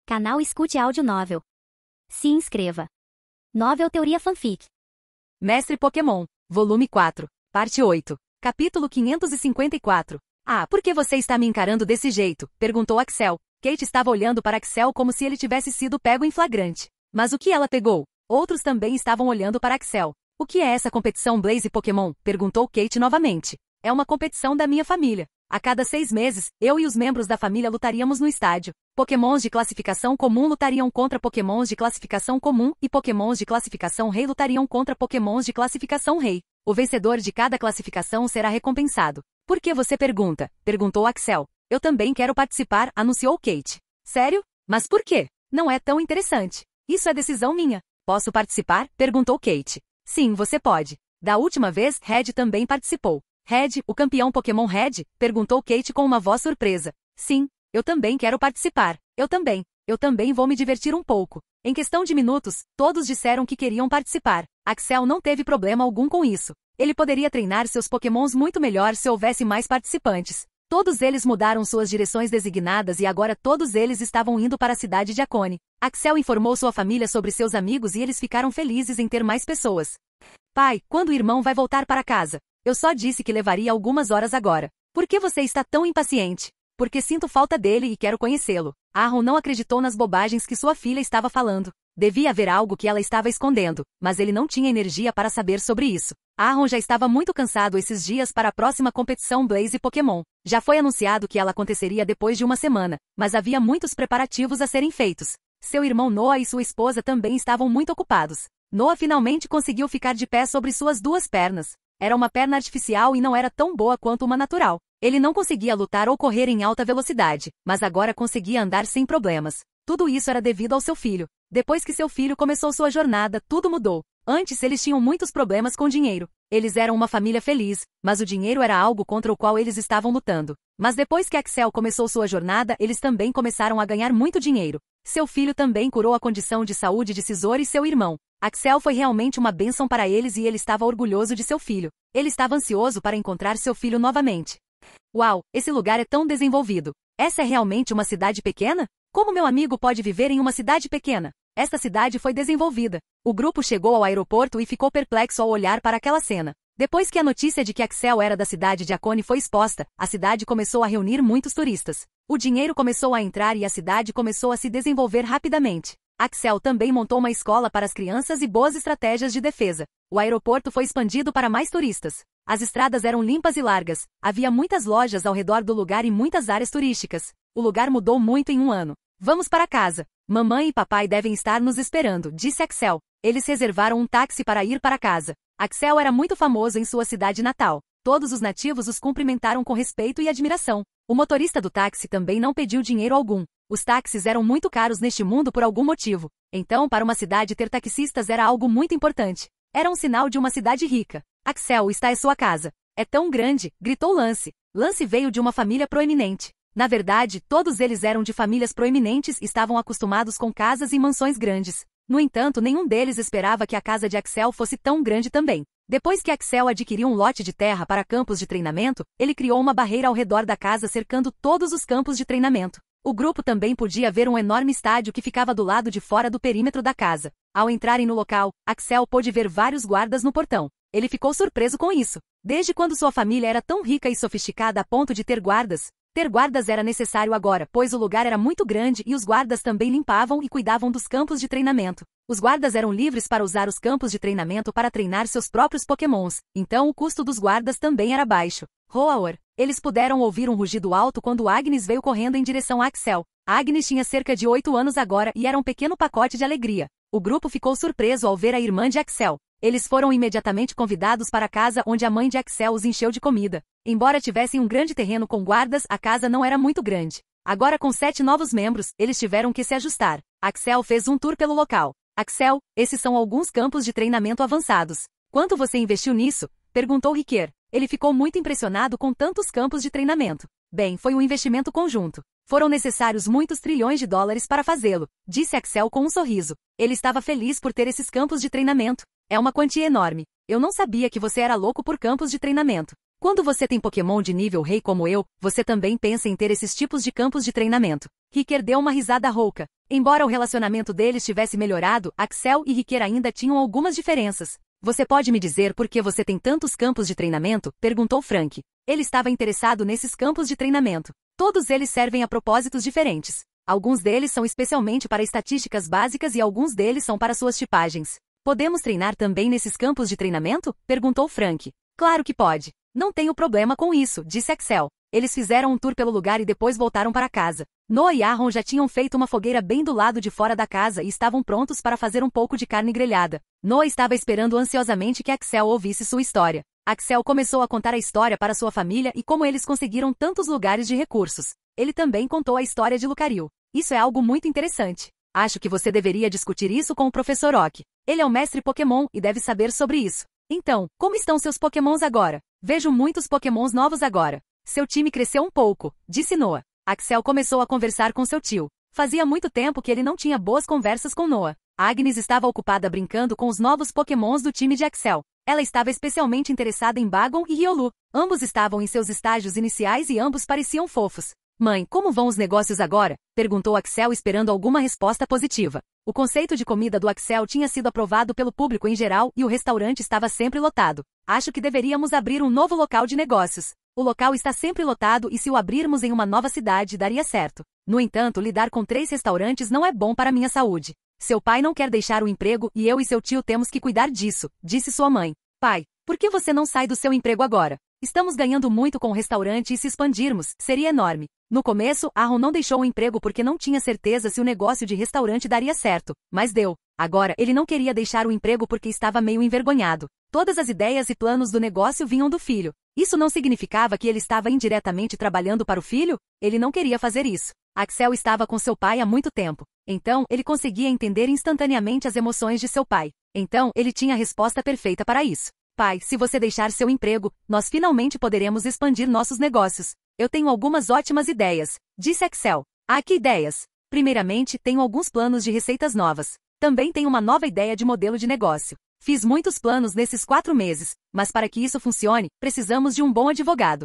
Canal Escute Áudio Novel. Se inscreva. Novel Teoria Fanfic. Mestre Pokémon, Volume 4, Parte 8, Capítulo 554. Ah, por que você está me encarando desse jeito? Perguntou Axel. Kate estava olhando para Axel como se ele tivesse sido pego em flagrante. Mas o que ela pegou? Outros também estavam olhando para Axel. O que é essa competição Blaze Pokémon? Perguntou Kate novamente. É uma competição da minha família. A cada 6 meses, eu e os membros da família lutaríamos no estádio. Pokémons de classificação comum lutariam contra Pokémons de classificação comum e Pokémons de classificação rei lutariam contra Pokémons de classificação rei. O vencedor de cada classificação será recompensado. Por que você pergunta? Perguntou Axel. Eu também quero participar, anunciou Kate. Sério? Mas por quê? Não é tão interessante. Isso é decisão minha. Posso participar? Perguntou Kate. Sim, você pode. Da última vez, Red também participou. Red, o campeão Pokémon Red? Perguntou Kate com uma voz surpresa. Sim, eu também quero participar. Eu também vou me divertir um pouco. Em questão de minutos, todos disseram que queriam participar. Axel não teve problema algum com isso. Ele poderia treinar seus Pokémons muito melhor se houvesse mais participantes. Todos eles mudaram suas direções designadas e agora todos eles estavam indo para a cidade de Akone. Axel informou sua família sobre seus amigos e eles ficaram felizes em ter mais pessoas. Pai, quando o irmão vai voltar para casa? Eu só disse que levaria algumas horas agora. Por que você está tão impaciente? Porque sinto falta dele e quero conhecê-lo. Aaron não acreditou nas bobagens que sua filha estava falando. Devia haver algo que ela estava escondendo, mas ele não tinha energia para saber sobre isso. Aaron já estava muito cansado esses dias para a próxima competição Blaze Pokémon. Já foi anunciado que ela aconteceria depois de uma semana, mas havia muitos preparativos a serem feitos. Seu irmão Noah e sua esposa também estavam muito ocupados. Noah finalmente conseguiu ficar de pé sobre suas 2 pernas. Era uma perna artificial e não era tão boa quanto uma natural. Ele não conseguia lutar ou correr em alta velocidade, mas agora conseguia andar sem problemas. Tudo isso era devido ao seu filho. Depois que seu filho começou sua jornada, tudo mudou. Antes eles tinham muitos problemas com dinheiro. Eles eram uma família feliz, mas o dinheiro era algo contra o qual eles estavam lutando. Mas depois que Axel começou sua jornada, eles também começaram a ganhar muito dinheiro. Seu filho também curou a condição de saúde de Scizor e seu irmão. Axel foi realmente uma bênção para eles e ele estava orgulhoso de seu filho. Ele estava ansioso para encontrar seu filho novamente. Uau, esse lugar é tão desenvolvido. Essa é realmente uma cidade pequena? Como meu amigo pode viver em uma cidade pequena? Esta cidade foi desenvolvida. O grupo chegou ao aeroporto e ficou perplexo ao olhar para aquela cena. Depois que a notícia de que Axel era da cidade de Akone foi exposta, a cidade começou a reunir muitos turistas. O dinheiro começou a entrar e a cidade começou a se desenvolver rapidamente. Axel também montou uma escola para as crianças e boas estratégias de defesa. O aeroporto foi expandido para mais turistas. As estradas eram limpas e largas. Havia muitas lojas ao redor do lugar e muitas áreas turísticas. O lugar mudou muito em um ano. Vamos para casa. Mamãe e papai devem estar nos esperando, disse Axel. Eles reservaram um táxi para ir para casa. Axel era muito famoso em sua cidade natal. Todos os nativos os cumprimentaram com respeito e admiração. O motorista do táxi também não pediu dinheiro algum. Os táxis eram muito caros neste mundo por algum motivo. Então, para uma cidade ter taxistas era algo muito importante. Era um sinal de uma cidade rica. Axel, está em sua casa. É tão grande, gritou Lance. Lance veio de uma família proeminente. Na verdade, todos eles eram de famílias proeminentes e estavam acostumados com casas e mansões grandes. No entanto, nenhum deles esperava que a casa de Axel fosse tão grande também. Depois que Axel adquiriu um lote de terra para campos de treinamento, ele criou uma barreira ao redor da casa cercando todos os campos de treinamento. O grupo também podia ver um enorme estádio que ficava do lado de fora do perímetro da casa. Ao entrarem no local, Axel pôde ver vários guardas no portão. Ele ficou surpreso com isso. Desde quando sua família era tão rica e sofisticada a ponto de ter guardas? Ter guardas era necessário agora, pois o lugar era muito grande e os guardas também limpavam e cuidavam dos campos de treinamento. Os guardas eram livres para usar os campos de treinamento para treinar seus próprios Pokémons, então o custo dos guardas também era baixo. Roar. Eles puderam ouvir um rugido alto quando Agnes veio correndo em direção a Axel. Agnes tinha cerca de 8 anos agora e era um pequeno pacote de alegria. O grupo ficou surpreso ao ver a irmã de Axel. Eles foram imediatamente convidados para a casa onde a mãe de Axel os encheu de comida. Embora tivessem um grande terreno com guardas, a casa não era muito grande. Agora com 7 novos membros, eles tiveram que se ajustar. Axel fez um tour pelo local. Axel, esses são alguns campos de treinamento avançados. Quanto você investiu nisso? Perguntou Riquer. Ele ficou muito impressionado com tantos campos de treinamento. Bem, foi um investimento conjunto. Foram necessários muitos trilhões de dólares para fazê-lo, disse Axel com um sorriso. Ele estava feliz por ter esses campos de treinamento. É uma quantia enorme. Eu não sabia que você era louco por campos de treinamento. Quando você tem Pokémon de nível rei como eu, você também pensa em ter esses tipos de campos de treinamento. Ricker deu uma risada rouca. Embora o relacionamento deles tivesse melhorado, Axel e Ricker ainda tinham algumas diferenças. Você pode me dizer por que você tem tantos campos de treinamento? Perguntou Frank. Ele estava interessado nesses campos de treinamento. Todos eles servem a propósitos diferentes. Alguns deles são especialmente para estatísticas básicas e alguns deles são para suas tipagens. Podemos treinar também nesses campos de treinamento? Perguntou Frank. Claro que pode. Não tenho problema com isso, disse Axel. Eles fizeram um tour pelo lugar e depois voltaram para casa. Noah e Aaron já tinham feito uma fogueira bem do lado de fora da casa e estavam prontos para fazer um pouco de carne grelhada. Noah estava esperando ansiosamente que Axel ouvisse sua história. Axel começou a contar a história para sua família e como eles conseguiram tantos lugares de recursos. Ele também contou a história de Lucario. Isso é algo muito interessante. Acho que você deveria discutir isso com o Professor Oak. Ele é o mestre Pokémon e deve saber sobre isso. Então, como estão seus Pokémons agora? Vejo muitos Pokémons novos agora. Seu time cresceu um pouco, disse Noah. Axel começou a conversar com seu tio. Fazia muito tempo que ele não tinha boas conversas com Noah. Agnes estava ocupada brincando com os novos Pokémons do time de Axel. Ela estava especialmente interessada em Bagon e Riolu. Ambos estavam em seus estágios iniciais e ambos pareciam fofos. Mãe, como vão os negócios agora? Perguntou Axel esperando alguma resposta positiva. O conceito de comida do Axel tinha sido aprovado pelo público em geral e o restaurante estava sempre lotado. Acho que deveríamos abrir um novo local de negócios. O local está sempre lotado e se o abrirmos em uma nova cidade daria certo. No entanto, lidar com 3 restaurantes não é bom para minha saúde. Seu pai não quer deixar o emprego e eu e seu tio temos que cuidar disso, disse sua mãe. Pai, por que você não sai do seu emprego agora? Estamos ganhando muito com o restaurante e se expandirmos, seria enorme. No começo, Aaron não deixou o emprego porque não tinha certeza se o negócio de restaurante daria certo, mas deu. Agora, ele não queria deixar o emprego porque estava meio envergonhado. Todas as ideias e planos do negócio vinham do filho. Isso não significava que ele estava indiretamente trabalhando para o filho? Ele não queria fazer isso. Axel estava com seu pai há muito tempo. Então, ele conseguia entender instantaneamente as emoções de seu pai. Então, ele tinha a resposta perfeita para isso. Pai, se você deixar seu emprego, nós finalmente poderemos expandir nossos negócios. Eu tenho algumas ótimas ideias, disse Axel. Ah, que ideias? Primeiramente, tenho alguns planos de receitas novas. Também tenho uma nova ideia de modelo de negócio. Fiz muitos planos nesses 4 meses, mas para que isso funcione, precisamos de um bom advogado.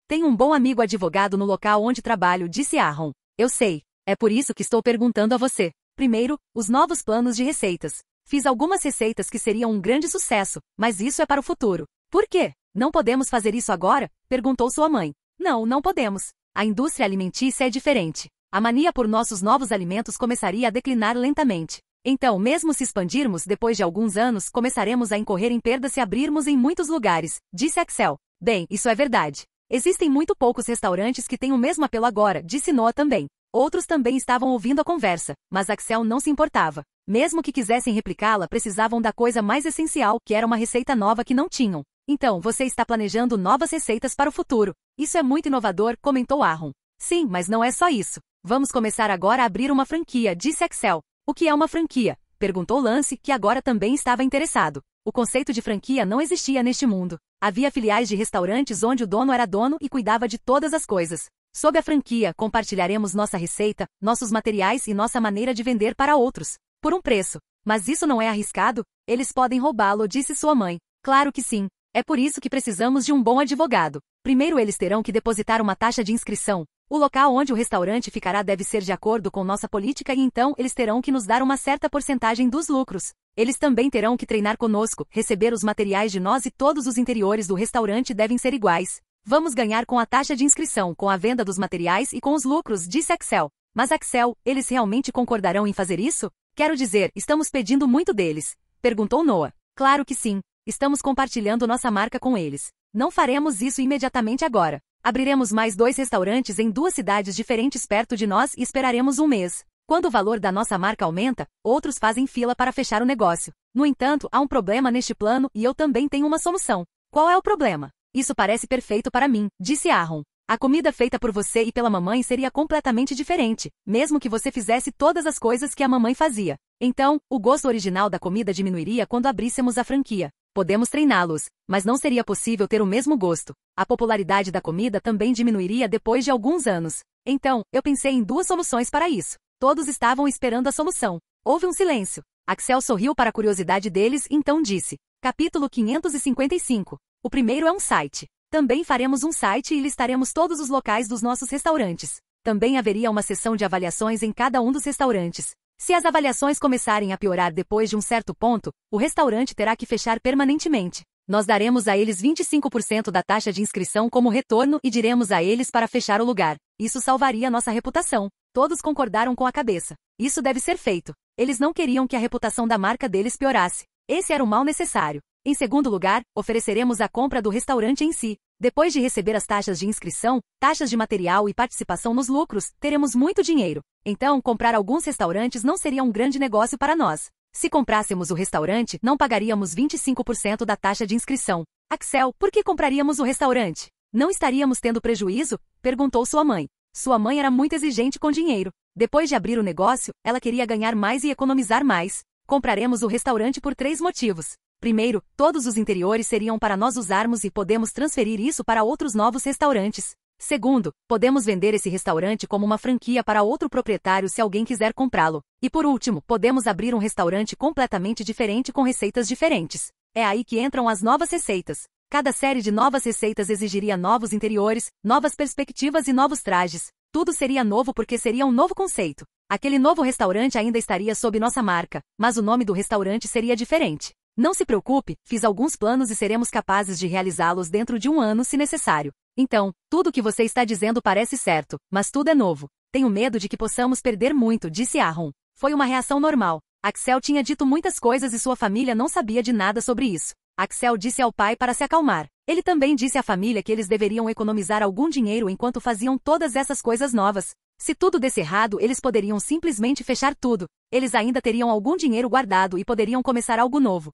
Tenho um bom amigo advogado no local onde trabalho, disse Aaron. Eu sei. É por isso que estou perguntando a você. Primeiro, os novos planos de receitas. Fiz algumas receitas que seriam um grande sucesso, mas isso é para o futuro. Por quê? Não podemos fazer isso agora? Perguntou sua mãe. Não, não podemos. A indústria alimentícia é diferente. A mania por nossos novos alimentos começaria a declinar lentamente. Então, mesmo se expandirmos depois de alguns anos, começaremos a incorrer em perda se abrirmos em muitos lugares, disse Axel. Bem, isso é verdade. Existem muito poucos restaurantes que têm o mesmo apelo agora, disse Noah também. Outros também estavam ouvindo a conversa, mas Axel não se importava. Mesmo que quisessem replicá-la, precisavam da coisa mais essencial, que era uma receita nova que não tinham. Então, você está planejando novas receitas para o futuro. Isso é muito inovador, comentou Aaron. Sim, mas não é só isso. Vamos começar agora a abrir uma franquia, disse Axel. O que é uma franquia? Perguntou Lance, que agora também estava interessado. O conceito de franquia não existia neste mundo. Havia filiais de restaurantes onde o dono era dono e cuidava de todas as coisas. Sob a franquia, compartilharemos nossa receita, nossos materiais e nossa maneira de vender para outros. Por um preço. Mas isso não é arriscado? Eles podem roubá-lo, disse sua mãe. Claro que sim. É por isso que precisamos de um bom advogado. Primeiro eles terão que depositar uma taxa de inscrição. O local onde o restaurante ficará deve ser de acordo com nossa política e então eles terão que nos dar uma certa porcentagem dos lucros. Eles também terão que treinar conosco, receber os materiais de nós e todos os interiores do restaurante devem ser iguais. Vamos ganhar com a taxa de inscrição, com a venda dos materiais e com os lucros, disse Axel. Mas Axel, eles realmente concordarão em fazer isso? Quero dizer, estamos pedindo muito deles. Perguntou Noah. Claro que sim. Estamos compartilhando nossa marca com eles. Não faremos isso imediatamente agora. Abriremos mais 2 restaurantes em 2 cidades diferentes perto de nós e esperaremos um mês. Quando o valor da nossa marca aumenta, outros fazem fila para fechar o negócio. No entanto, há um problema neste plano e eu também tenho uma solução. Qual é o problema? Isso parece perfeito para mim, disse Aaron. A comida feita por você e pela mamãe seria completamente diferente, mesmo que você fizesse todas as coisas que a mamãe fazia. Então, o gosto original da comida diminuiria quando abríssemos a franquia. Podemos treiná-los, mas não seria possível ter o mesmo gosto. A popularidade da comida também diminuiria depois de alguns anos. Então, eu pensei em 2 soluções para isso. Todos estavam esperando a solução. Houve um silêncio. Axel sorriu para a curiosidade deles e então disse. Capítulo 555. O primeiro é um site. Também faremos um site e listaremos todos os locais dos nossos restaurantes. Também haveria uma seção de avaliações em cada um dos restaurantes. Se as avaliações começarem a piorar depois de um certo ponto, o restaurante terá que fechar permanentemente. Nós daremos a eles 25% da taxa de inscrição como retorno e diremos a eles para fechar o lugar. Isso salvaria nossa reputação. Todos concordaram com a cabeça. Isso deve ser feito. Eles não queriam que a reputação da marca deles piorasse. Esse era o mal necessário. Em segundo lugar, ofereceremos a compra do restaurante em si. Depois de receber as taxas de inscrição, taxas de material e participação nos lucros, teremos muito dinheiro. Então, comprar alguns restaurantes não seria um grande negócio para nós. Se comprássemos o restaurante, não pagaríamos 25% da taxa de inscrição. Axel, por que compraríamos o restaurante? Não estaríamos tendo prejuízo? Perguntou sua mãe. Sua mãe era muito exigente com dinheiro. Depois de abrir o negócio, ela queria ganhar mais e economizar mais. Compraremos o restaurante por 3 motivos. Primeiro, todos os interiores seriam para nós usarmos e podemos transferir isso para outros novos restaurantes. Segundo, podemos vender esse restaurante como uma franquia para outro proprietário se alguém quiser comprá-lo. E por último, podemos abrir um restaurante completamente diferente com receitas diferentes. É aí que entram as novas receitas. Cada série de novas receitas exigiria novos interiores, novas perspectivas e novos trajes. Tudo seria novo porque seria um novo conceito. Aquele novo restaurante ainda estaria sob nossa marca, mas o nome do restaurante seria diferente. Não se preocupe, fiz alguns planos e seremos capazes de realizá-los dentro de um ano se necessário. Então, tudo o que você está dizendo parece certo, mas tudo é novo. Tenho medo de que possamos perder muito, disse Aaron. Foi uma reação normal. Axel tinha dito muitas coisas e sua família não sabia de nada sobre isso. Axel disse ao pai para se acalmar. Ele também disse à família que eles deveriam economizar algum dinheiro enquanto faziam todas essas coisas novas. Se tudo desse errado, eles poderiam simplesmente fechar tudo. Eles ainda teriam algum dinheiro guardado e poderiam começar algo novo.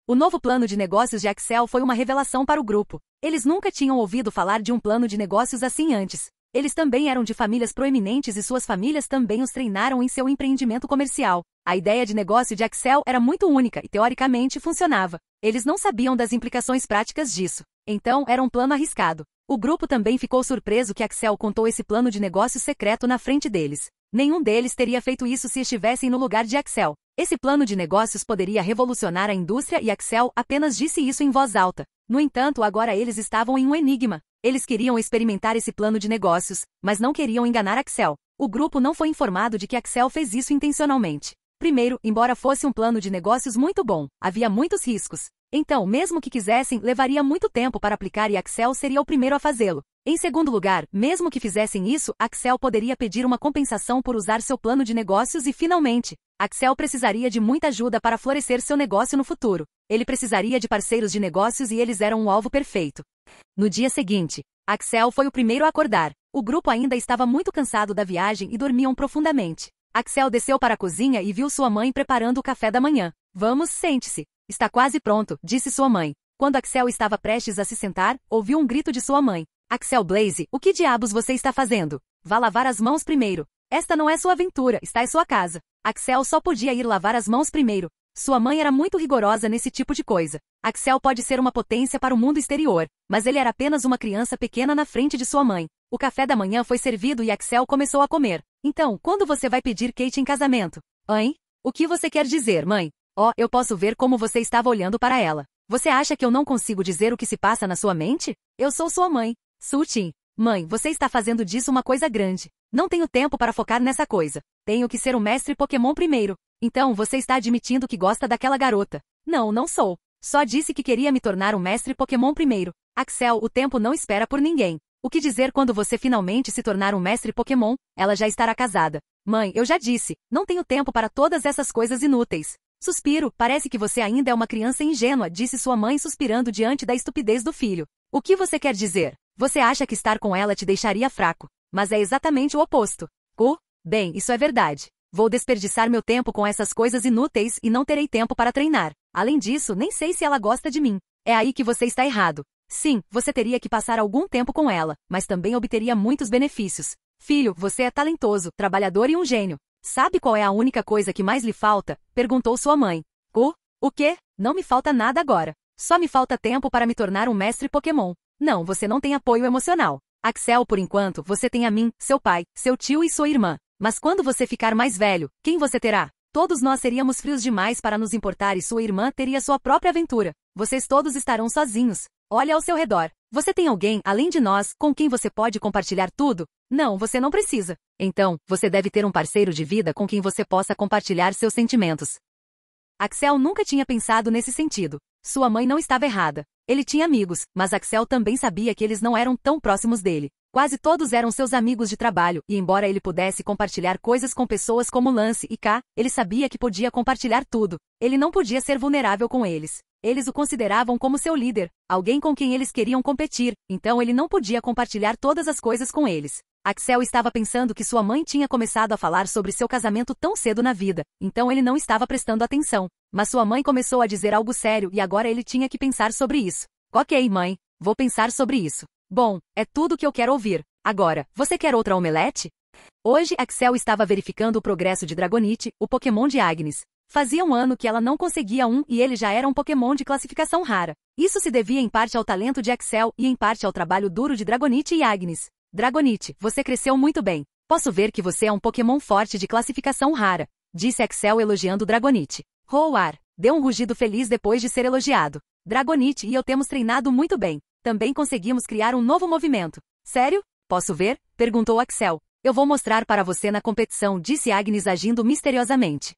O novo plano de negócios de Axel foi uma revelação para o grupo. Eles nunca tinham ouvido falar de um plano de negócios assim antes. Eles também eram de famílias proeminentes e suas famílias também os treinaram em seu empreendimento comercial. A ideia de negócio de Axel era muito única e teoricamente funcionava. Eles não sabiam das implicações práticas disso. Então, era um plano arriscado. O grupo também ficou surpreso que Axel contou esse plano de negócio secreto na frente deles. Nenhum deles teria feito isso se estivessem no lugar de Axel. Esse plano de negócios poderia revolucionar a indústria e Axel apenas disse isso em voz alta. No entanto, agora eles estavam em um enigma. Eles queriam experimentar esse plano de negócios, mas não queriam enganar Axel. O grupo não foi informado de que Axel fez isso intencionalmente. Primeiro, embora fosse um plano de negócios muito bom, havia muitos riscos. Então, mesmo que quisessem, levaria muito tempo para aplicar e Axel seria o primeiro a fazê-lo. Em segundo lugar, mesmo que fizessem isso, Axel poderia pedir uma compensação por usar seu plano de negócios e, finalmente, Axel precisaria de muita ajuda para florescer seu negócio no futuro. Ele precisaria de parceiros de negócios e eles eram um alvo perfeito. No dia seguinte, Axel foi o primeiro a acordar. O grupo ainda estava muito cansado da viagem e dormiam profundamente. Axel desceu para a cozinha e viu sua mãe preparando o café da manhã. Vamos, sente-se. Está quase pronto, disse sua mãe. Quando Axel estava prestes a se sentar, ouviu um grito de sua mãe. Axel Blaze, o que diabos você está fazendo? Vá lavar as mãos primeiro. Esta não é sua aventura, está em sua casa. Axel só podia ir lavar as mãos primeiro. Sua mãe era muito rigorosa nesse tipo de coisa. Axel pode ser uma potência para o mundo exterior, mas ele era apenas uma criança pequena na frente de sua mãe. O café da manhã foi servido e Axel começou a comer. Então, quando você vai pedir Kate em casamento? Hein? O que você quer dizer, mãe? Oh, eu posso ver como você estava olhando para ela. Você acha que eu não consigo dizer o que se passa na sua mente? Eu sou sua mãe. Sutin. Mãe, você está fazendo disso uma coisa grande. Não tenho tempo para focar nessa coisa. Tenho que ser o mestre Pokémon primeiro. Então você está admitindo que gosta daquela garota. Não, não sou. Só disse que queria me tornar um mestre Pokémon primeiro. Axel, o tempo não espera por ninguém. O que dizer quando você finalmente se tornar um mestre Pokémon? Ela já estará casada. Mãe, eu já disse. Não tenho tempo para todas essas coisas inúteis. Suspiro, parece que você ainda é uma criança ingênua, disse sua mãe suspirando diante da estupidez do filho. O que você quer dizer? Você acha que estar com ela te deixaria fraco, mas é exatamente o oposto. Bem, isso é verdade. Vou desperdiçar meu tempo com essas coisas inúteis e não terei tempo para treinar. Além disso, nem sei se ela gosta de mim. É aí que você está errado. Sim, você teria que passar algum tempo com ela, mas também obteria muitos benefícios. Filho, você é talentoso, trabalhador e um gênio. Sabe qual é a única coisa que mais lhe falta? Perguntou sua mãe. O quê? Não me falta nada agora. Só me falta tempo para me tornar um mestre Pokémon. Não, você não tem apoio emocional. Axel, por enquanto, você tem a mim, seu pai, seu tio e sua irmã. Mas quando você ficar mais velho, quem você terá? Todos nós seríamos frios demais para nos importar e sua irmã teria sua própria aventura. Vocês todos estarão sozinhos. Olha ao seu redor. Você tem alguém, além de nós, com quem você pode compartilhar tudo? Não, você não precisa. Então, você deve ter um parceiro de vida com quem você possa compartilhar seus sentimentos. Axel nunca tinha pensado nesse sentido. Sua mãe não estava errada. Ele tinha amigos, mas Axel também sabia que eles não eram tão próximos dele. Quase todos eram seus amigos de trabalho, e embora ele pudesse compartilhar coisas com pessoas como Lance e K, ele sabia que podia compartilhar tudo. Ele não podia ser vulnerável com eles. Eles o consideravam como seu líder, alguém com quem eles queriam competir, então ele não podia compartilhar todas as coisas com eles. Axel estava pensando que sua mãe tinha começado a falar sobre seu casamento tão cedo na vida, então ele não estava prestando atenção. Mas sua mãe começou a dizer algo sério e agora ele tinha que pensar sobre isso. Ok, mãe, vou pensar sobre isso. Bom, é tudo que eu quero ouvir. Agora, você quer outra omelete? Hoje Axel estava verificando o progresso de Dragonite, o Pokémon de Agnes. Fazia um ano que ela não conseguia um e ele já era um Pokémon de classificação rara. Isso se devia em parte ao talento de Axel e em parte ao trabalho duro de Dragonite e Agnes. Dragonite, você cresceu muito bem. Posso ver que você é um Pokémon forte de classificação rara, disse Axel elogiando Dragonite. Roar, deu um rugido feliz depois de ser elogiado. Dragonite e eu temos treinado muito bem. Também conseguimos criar um novo movimento. Sério? Posso ver? Perguntou Axel. Eu vou mostrar para você na competição, disse Agnes agindo misteriosamente.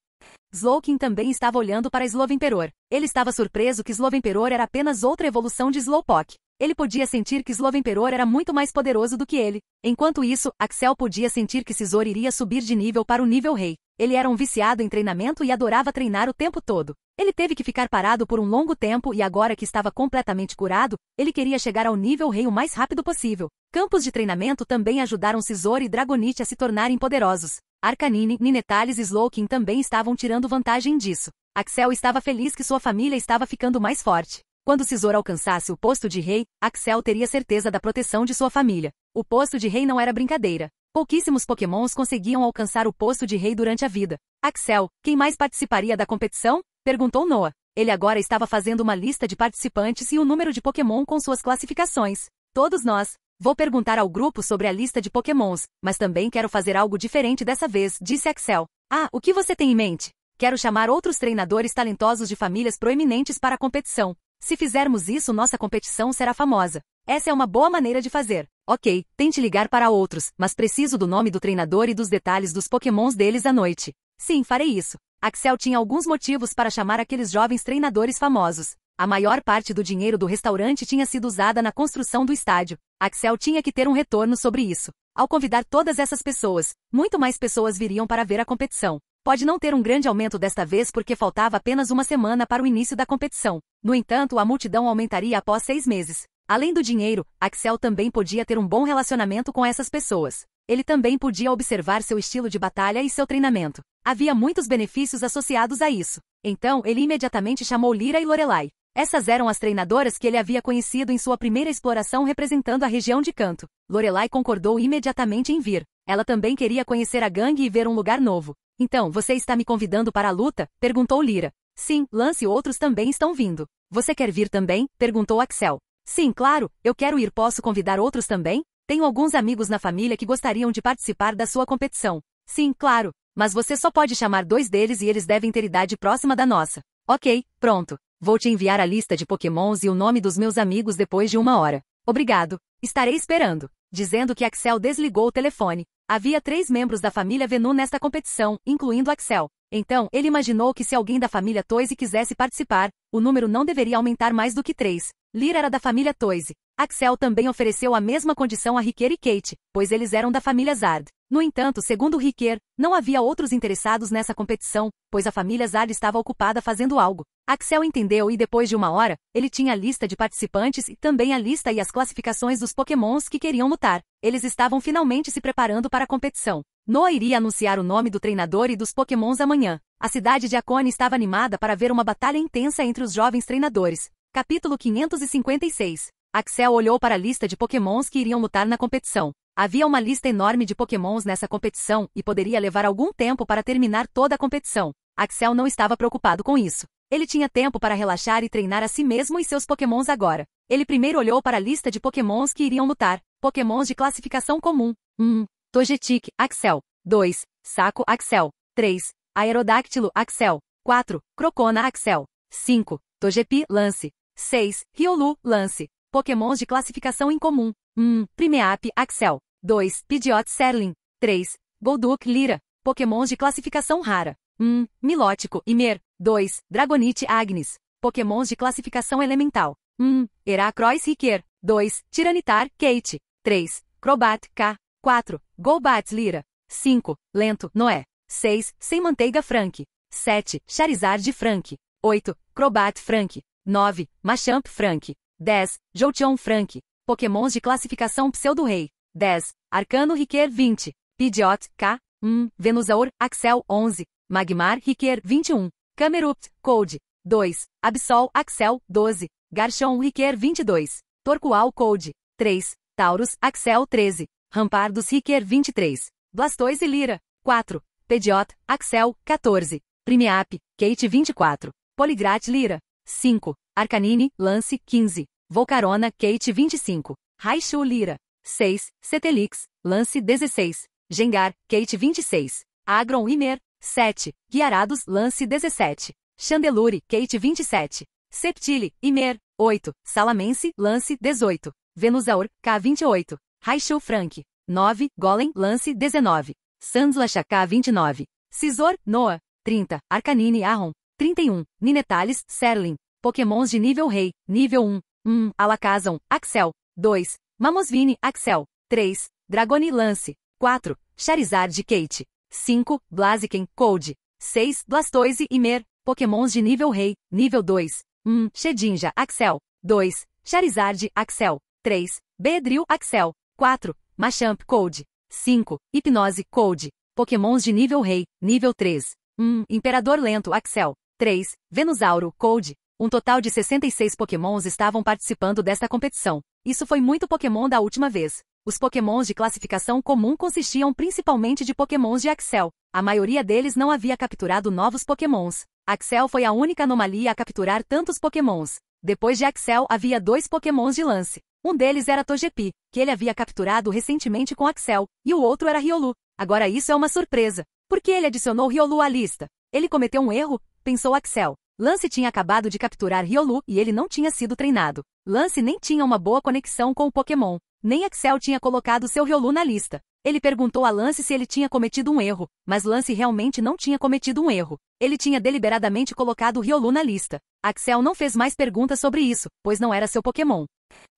Slowking também estava olhando para Slowemperor. Ele estava surpreso que Slowemperor era apenas outra evolução de Slowpoke. Ele podia sentir que Slowemperor era muito mais poderoso do que ele. Enquanto isso, Axel podia sentir que Scizor iria subir de nível para o nível rei. Ele era um viciado em treinamento e adorava treinar o tempo todo. Ele teve que ficar parado por um longo tempo e agora que estava completamente curado, ele queria chegar ao nível rei o mais rápido possível. Campos de treinamento também ajudaram Scizor e Dragonite a se tornarem poderosos. Arcanine, Ninetales e Slowking também estavam tirando vantagem disso. Axel estava feliz que sua família estava ficando mais forte. Quando Scizor alcançasse o posto de rei, Axel teria certeza da proteção de sua família. O posto de rei não era brincadeira. Pouquíssimos Pokémons conseguiam alcançar o posto de rei durante a vida. Axel, quem mais participaria da competição? Perguntou Noah. Ele agora estava fazendo uma lista de participantes e o número de Pokémon com suas classificações. Todos nós. Vou perguntar ao grupo sobre a lista de Pokémons, mas também quero fazer algo diferente dessa vez, disse Axel. Ah, o que você tem em mente? Quero chamar outros treinadores talentosos de famílias proeminentes para a competição. Se fizermos isso, nossa competição será famosa. Essa é uma boa maneira de fazer. Ok, tente ligar para outros, mas preciso do nome do treinador e dos detalhes dos Pokémons deles à noite. Sim, farei isso. Axel tinha alguns motivos para chamar aqueles jovens treinadores famosos. A maior parte do dinheiro do restaurante tinha sido usada na construção do estádio. Axel tinha que ter um retorno sobre isso. Ao convidar todas essas pessoas, muito mais pessoas viriam para ver a competição. Pode não ter um grande aumento desta vez porque faltava apenas uma semana para o início da competição. No entanto, a multidão aumentaria após 6 meses. Além do dinheiro, Axel também podia ter um bom relacionamento com essas pessoas. Ele também podia observar seu estilo de batalha e seu treinamento. Havia muitos benefícios associados a isso. Então, ele imediatamente chamou Lyra e Lorelai. Essas eram as treinadoras que ele havia conhecido em sua primeira exploração representando a região de Kanto. Lorelai concordou imediatamente em vir. Ela também queria conhecer a gangue e ver um lugar novo. Então, você está me convidando para a luta? Perguntou Lyra. Sim, Lance e outros também estão vindo. Você quer vir também? Perguntou Axel. Sim, claro, eu quero ir. Posso convidar outros também? Tenho alguns amigos na família que gostariam de participar da sua competição. Sim, claro, mas você só pode chamar 2 deles e eles devem ter idade próxima da nossa. Ok, pronto. Vou te enviar a lista de Pokémons e o nome dos meus amigos depois de 1 hora. Obrigado. Estarei esperando. Dizendo que Axel desligou o telefone. Havia 3 membros da família Venu nesta competição, incluindo Axel. Então, ele imaginou que se alguém da família Toise quisesse participar, o número não deveria aumentar mais do que 3. Lyra era da família Toise. Axel também ofereceu a mesma condição a Riquer e Kate, pois eles eram da família Zard. No entanto, segundo Riquer, não havia outros interessados nessa competição, pois a família Zard estava ocupada fazendo algo. Axel entendeu e depois de 1 hora, ele tinha a lista de participantes e também a lista e as classificações dos Pokémons que queriam lutar. Eles estavam finalmente se preparando para a competição. Noah iria anunciar o nome do treinador e dos Pokémons amanhã. A cidade de Akone estava animada para ver uma batalha intensa entre os jovens treinadores. Capítulo 556. Axel olhou para a lista de Pokémons que iriam lutar na competição. Havia uma lista enorme de Pokémons nessa competição e poderia levar algum tempo para terminar toda a competição. Axel não estava preocupado com isso. Ele tinha tempo para relaxar e treinar a si mesmo e seus Pokémons agora. Ele primeiro olhou para a lista de Pokémons que iriam lutar. Pokémons de classificação comum. 1. Togetic, Axel. 2. Saco, Axel. 3. Aerodactylo, Axel. 4. Crocona, Axel. 5. Togepi, Lance. 6. Riolu, Lance. Pokémons de classificação incomum. 1. Primeape, Axel. 2. Pidgeot, Serling. 3. Golduck, Lyra. Pokémons de classificação rara. 1. Milótico, Imer. 2. Dragonite, Agnes. Pokémons de classificação elemental. 1. Heracross, Riquer. 2. Tiranitar, Kate. 3. Crobat, K. 4. Golbat, Lyra. 5. Lento, Noé. 6. Sem manteiga, Frank. 7. Charizard, Frank. 8. Crobat, Frank. 9. Machamp, Frank. 10. Jolteon, Frank. Pokémons de classificação pseudo-rei. 10. Arcano, Riquer. 20. Pidgeot, K. 1. Venusaur, Axel. 11. Magmar, Riquer. 21. Camerupt, Code. 2. Absol, Axel. 12. Garchomp, Riquer. 22. Torkoal, Code. 3. Taurus, Axel. 13. Rampardos, Riquer. 23. Blastoise e Lyra. 4. Pidgeot, Axel. 14. Primeape, Kate. 24. Poligrat, Lyra. 5. Arcanine, Lance. 15. Volcarona, Kate. 25. Raichu, Lyra. 6. Cetelix, Lance. 16. Gengar, Kate. 26. Agron, Imer. 7. Guiarados, Lance. 17. Chandelure, Kate. 27. Septile, Imer. 8. Salamense, Lance. 18. Venusaur, K. 28. Raichu, Frank. 9. Golem, Lance. 19. Sandslash, K. 29. Scizor, Noah. 30. Arcanine, Arron. 31. Ninetales, Serling. Pokémons de nível rei. Nível 1. 1. Alakazam, Axel. 2. Mamosvine, Axel. 3. Dragoni, Lance. 4. Charizard, Kate. 5. Blaziken, Code. 6. Blastoise, Imer. Pokémons de nível rei. Nível 2. 1. Shedinja, Axel. 2. Charizard, Axel. 3. Beedrill, Axel. 4. Machamp, Code. 5. Hipnose, Code. Pokémons de nível rei. Nível 3. 1. Imperador Lento, Axel. 3. Venusauro, Code. Um total de 66 Pokémons estavam participando desta competição. Isso foi muito Pokémon da última vez. Os Pokémons de classificação comum consistiam principalmente de Pokémons de Axel. A maioria deles não havia capturado novos Pokémons. Axel foi a única anomalia a capturar tantos Pokémons. Depois de Axel havia 2 Pokémons de Lance. Um deles era Togepi, que ele havia capturado recentemente com Axel, e o outro era Riolu. Agora isso é uma surpresa. Por que ele adicionou Riolu à lista? Ele cometeu um erro? Pensou Axel. Lance tinha acabado de capturar Riolu e ele não tinha sido treinado. Lance nem tinha uma boa conexão com o Pokémon. Nem Axel tinha colocado seu Riolu na lista. Ele perguntou a Lance se ele tinha cometido um erro, mas Lance realmente não tinha cometido um erro. Ele tinha deliberadamente colocado Riolu na lista. Axel não fez mais perguntas sobre isso, pois não era seu Pokémon.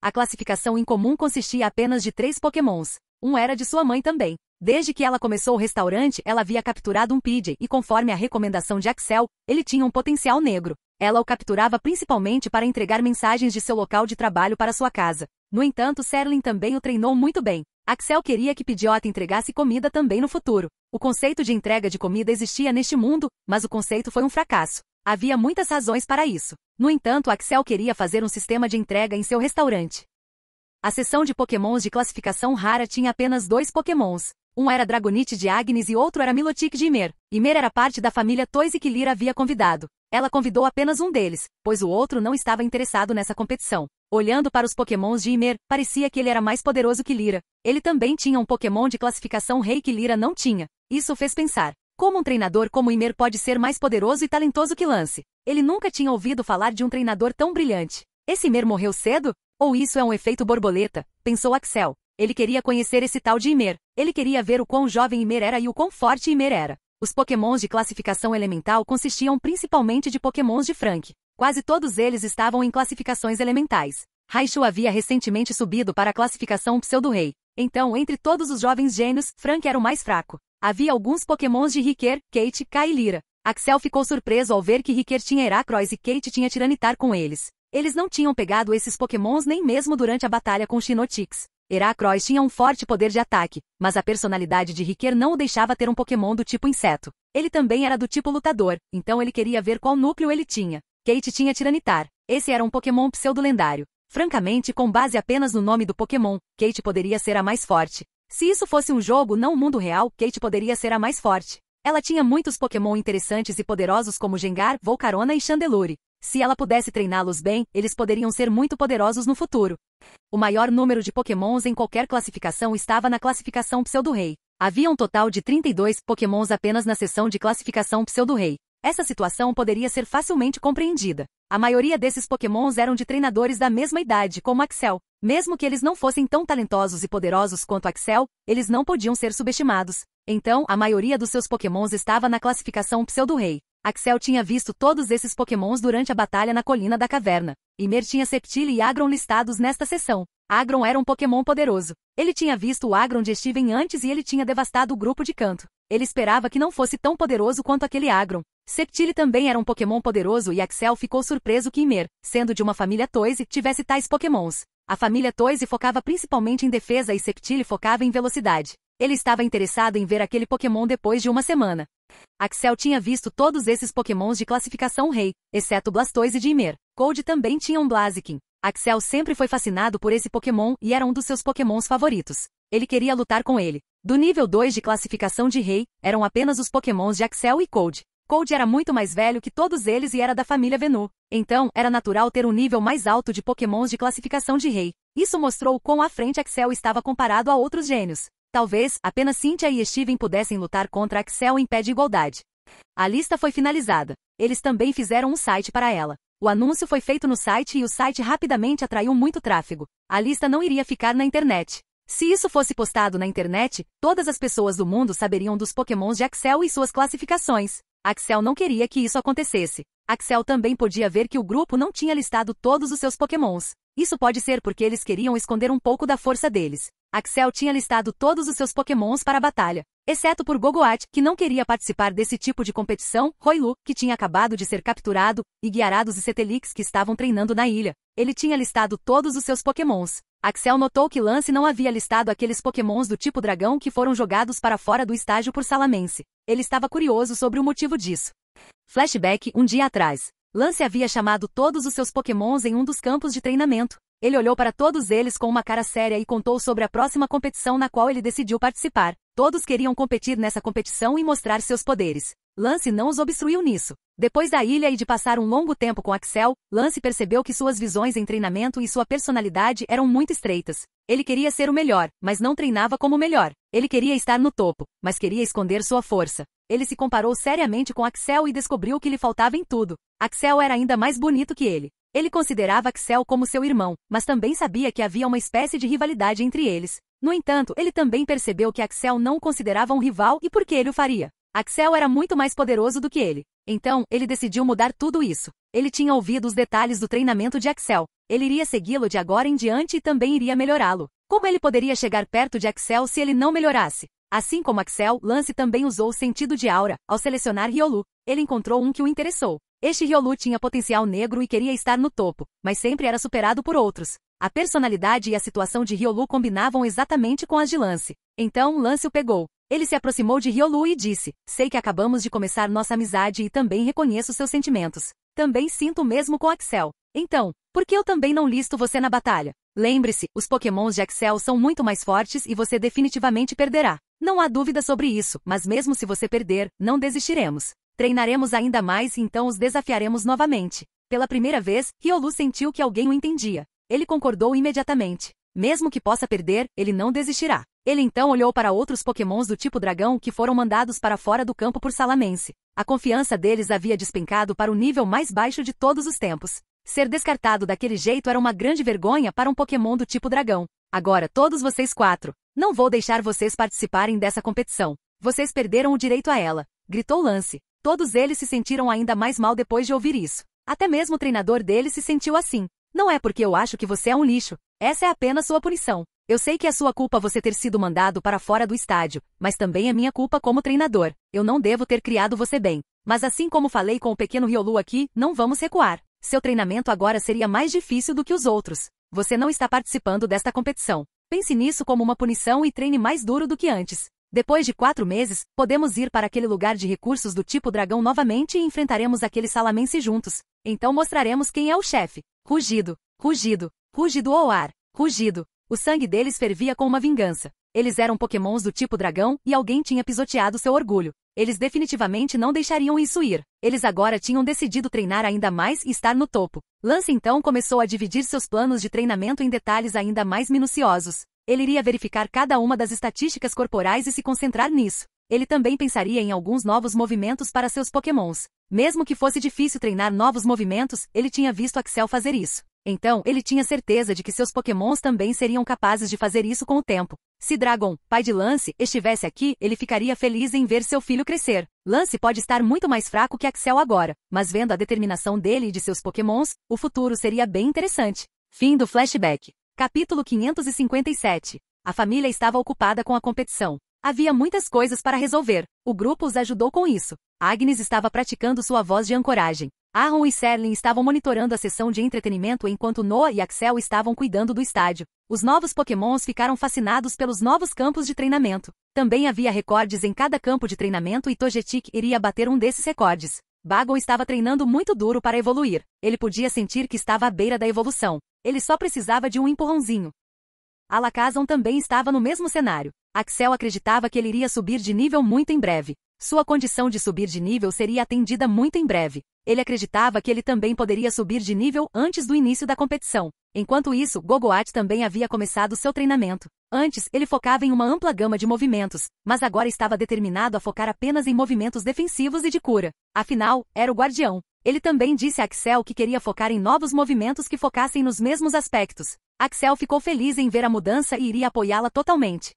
A classificação incomum consistia apenas de 3 Pokémons. Um era de sua mãe também. Desde que ela começou o restaurante, ela havia capturado um Pidgey e, conforme a recomendação de Axel, ele tinha um potencial negro. Ela o capturava principalmente para entregar mensagens de seu local de trabalho para sua casa. No entanto, Serling também o treinou muito bem. Axel queria que Pidgeot entregasse comida também no futuro. O conceito de entrega de comida existia neste mundo, mas o conceito foi um fracasso. Havia muitas razões para isso. No entanto, Axel queria fazer um sistema de entrega em seu restaurante. A seção de Pokémons de classificação rara tinha apenas 2 Pokémons. Um era Dragonite de Agnes e outro era Milotic de Imer. Imer era parte da família Toise que Lyra havia convidado. Ela convidou apenas um deles, pois o outro não estava interessado nessa competição. Olhando para os Pokémons de Imer, parecia que ele era mais poderoso que Lyra. Ele também tinha um Pokémon de classificação rei que Lyra não tinha. Isso fez pensar. Como um treinador como Imer pode ser mais poderoso e talentoso que Lance? Ele nunca tinha ouvido falar de um treinador tão brilhante. Esse Imer morreu cedo? Ou isso é um efeito borboleta? Pensou Axel. Ele queria conhecer esse tal de Imer. Ele queria ver o quão jovem Imer era e o quão forte Imer era. Os Pokémons de classificação elemental consistiam principalmente de Pokémons de Frank. Quase todos eles estavam em classificações elementais. Raichu havia recentemente subido para a classificação pseudo-rei. Então, entre todos os jovens gênios, Frank era o mais fraco. Havia alguns Pokémons de Riquer, Kate, K e Lyra. Axel ficou surpreso ao ver que Riquer tinha Heracross e Kate tinha Tiranitar com eles. Eles não tinham pegado esses Pokémons nem mesmo durante a batalha com Shinotix. Heracross tinha um forte poder de ataque, mas a personalidade de Riquer não o deixava ter um Pokémon do tipo inseto. Ele também era do tipo lutador, então ele queria ver qual núcleo ele tinha. Kate tinha Tiranitar. Esse era um Pokémon pseudo-lendário. Francamente, com base apenas no nome do Pokémon, Kate poderia ser a mais forte. Se isso fosse um jogo não um mundo real, Kate poderia ser a mais forte. Ela tinha muitos Pokémon interessantes e poderosos como Gengar, Volcarona e Chandelure. Se ela pudesse treiná-los bem, eles poderiam ser muito poderosos no futuro. O maior número de Pokémons em qualquer classificação estava na classificação pseudo-rei. Havia um total de 32 pokémons apenas na seção de classificação Pseudo-Rei. Essa situação poderia ser facilmente compreendida. A maioria desses pokémons eram de treinadores da mesma idade, como Axel. Mesmo que eles não fossem tão talentosos e poderosos quanto Axel, eles não podiam ser subestimados. Então, a maioria dos seus pokémons estava na classificação Pseudo-Rei. Axel tinha visto todos esses pokémons durante a batalha na Colina da Caverna. Ymir tinha Sceptile e Agron listados nesta seção. Agron era um pokémon poderoso. Ele tinha visto o Agron de Steven antes e ele tinha devastado o grupo de canto. Ele esperava que não fosse tão poderoso quanto aquele Agron. Sceptile também era um pokémon poderoso e Axel ficou surpreso que Ymir, sendo de uma família Toise, tivesse tais pokémons. A família Toise focava principalmente em defesa e Sceptile focava em velocidade. Ele estava interessado em ver aquele pokémon depois de uma semana. Axel tinha visto todos esses pokémons de classificação Rei, exceto Blastoise de Ymir. Cold também tinha um Blaziken. Axel sempre foi fascinado por esse pokémon e era um dos seus pokémons favoritos. Ele queria lutar com ele. Do nível 2 de classificação de Rei, eram apenas os pokémons de Axel e Cold. Cold era muito mais velho que todos eles e era da família Venu. Então, era natural ter um nível mais alto de pokémons de classificação de Rei. Isso mostrou quão à frente Axel estava comparado a outros gênios. Talvez, apenas Cynthia e Steven pudessem lutar contra Axel em pé de igualdade. A lista foi finalizada. Eles também fizeram um site para ela. O anúncio foi feito no site e o site rapidamente atraiu muito tráfego. A lista não iria ficar na internet. Se isso fosse postado na internet, todas as pessoas do mundo saberiam dos pokémons de Axel e suas classificações. Axel não queria que isso acontecesse. Axel também podia ver que o grupo não tinha listado todos os seus pokémons. Isso pode ser porque eles queriam esconder um pouco da força deles. Axel tinha listado todos os seus pokémons para a batalha, exceto por Gogoat, que não queria participar desse tipo de competição, Hoilu, que tinha acabado de ser capturado, e Gyarados e Cetelix que estavam treinando na ilha. Ele tinha listado todos os seus pokémons. Axel notou que Lance não havia listado aqueles pokémons do tipo dragão que foram jogados para fora do estágio por Salamence. Ele estava curioso sobre o motivo disso. Flashback, um dia atrás. Lance havia chamado todos os seus pokémons em um dos campos de treinamento. Ele olhou para todos eles com uma cara séria e contou sobre a próxima competição na qual ele decidiu participar. Todos queriam competir nessa competição e mostrar seus poderes. Lance não os obstruiu nisso. Depois da ilha e de passar um longo tempo com Axel, Lance percebeu que suas visões em treinamento e sua personalidade eram muito estreitas. Ele queria ser o melhor, mas não treinava como o melhor. Ele queria estar no topo, mas queria esconder sua força. Ele se comparou seriamente com Axel e descobriu que lhe faltava em tudo. Axel era ainda mais bonito que ele. Ele considerava Axel como seu irmão, mas também sabia que havia uma espécie de rivalidade entre eles. No entanto, ele também percebeu que Axel não o considerava um rival e por que ele o faria. Axel era muito mais poderoso do que ele. Então, ele decidiu mudar tudo isso. Ele tinha ouvido os detalhes do treinamento de Axel. Ele iria segui-lo de agora em diante e também iria melhorá-lo. Como ele poderia chegar perto de Axel se ele não melhorasse? Assim como Axel, Lance também usou o sentido de aura. Ao selecionar Riolu, ele encontrou um que o interessou. Este Riolu tinha potencial negro e queria estar no topo, mas sempre era superado por outros. A personalidade e a situação de Riolu combinavam exatamente com as de Lance. Então, Lance o pegou. Ele se aproximou de Riolu e disse: sei que acabamos de começar nossa amizade e também reconheço seus sentimentos. Também sinto o mesmo com Axel. Então, por que eu também não listo você na batalha? Lembre-se, os pokémons de Axel são muito mais fortes e você definitivamente perderá. Não há dúvida sobre isso, mas mesmo se você perder, não desistiremos. Treinaremos ainda mais e então os desafiaremos novamente. Pela primeira vez, Riolu sentiu que alguém o entendia. Ele concordou imediatamente. Mesmo que possa perder, ele não desistirá. Ele então olhou para outros pokémons do tipo dragão que foram mandados para fora do campo por Salamence. A confiança deles havia despencado para o nível mais baixo de todos os tempos. Ser descartado daquele jeito era uma grande vergonha para um pokémon do tipo dragão. Agora todos vocês 4. Não vou deixar vocês participarem dessa competição. Vocês perderam o direito a ela, gritou Lance. Todos eles se sentiram ainda mais mal depois de ouvir isso. Até mesmo o treinador deles se sentiu assim. Não é porque eu acho que você é um lixo. Essa é apenas sua punição. Eu sei que é sua culpa você ter sido mandado para fora do estádio, mas também é minha culpa como treinador. Eu não devo ter criado você bem. Mas assim como falei com o pequeno Riolu aqui, não vamos recuar. Seu treinamento agora seria mais difícil do que os outros. Você não está participando desta competição. Pense nisso como uma punição e treine mais duro do que antes. Depois de 4 meses, podemos ir para aquele lugar de recursos do tipo dragão novamente e enfrentaremos aquele Salamence juntos. Então mostraremos quem é o chefe. Rugido, rugido, rugido ao ar, rugido. O sangue deles fervia com uma vingança. Eles eram pokémons do tipo dragão e alguém tinha pisoteado seu orgulho. Eles definitivamente não deixariam isso ir. Eles agora tinham decidido treinar ainda mais e estar no topo. Lance então começou a dividir seus planos de treinamento em detalhes ainda mais minuciosos. Ele iria verificar cada uma das estatísticas corporais e se concentrar nisso. Ele também pensaria em alguns novos movimentos para seus pokémons. Mesmo que fosse difícil treinar novos movimentos, ele tinha visto Axel fazer isso. Então, ele tinha certeza de que seus pokémons também seriam capazes de fazer isso com o tempo. Se Dragon, pai de Lance, estivesse aqui, ele ficaria feliz em ver seu filho crescer. Lance pode estar muito mais fraco que Axel agora, mas vendo a determinação dele e de seus pokémons, o futuro seria bem interessante. Fim do flashback. Capítulo 557. A família estava ocupada com a competição. Havia muitas coisas para resolver. O grupo os ajudou com isso. Agnes estava praticando sua voz de ancoragem. Aaron e Serling estavam monitorando a sessão de entretenimento enquanto Noah e Axel estavam cuidando do estádio. Os novos pokémons ficaram fascinados pelos novos campos de treinamento. Também havia recordes em cada campo de treinamento e Togetic iria bater um desses recordes. Bagon estava treinando muito duro para evoluir. Ele podia sentir que estava à beira da evolução. Ele só precisava de um empurrãozinho. Alakazam também estava no mesmo cenário. Axel acreditava que ele iria subir de nível muito em breve. Sua condição de subir de nível seria atendida muito em breve. Ele acreditava que ele também poderia subir de nível antes do início da competição. Enquanto isso, Gogoat também havia começado seu treinamento. Antes, ele focava em uma ampla gama de movimentos, mas agora estava determinado a focar apenas em movimentos defensivos e de cura. Afinal, era o guardião. Ele também disse a Axel que queria focar em novos movimentos que focassem nos mesmos aspectos. Axel ficou feliz em ver a mudança e iria apoiá-la totalmente.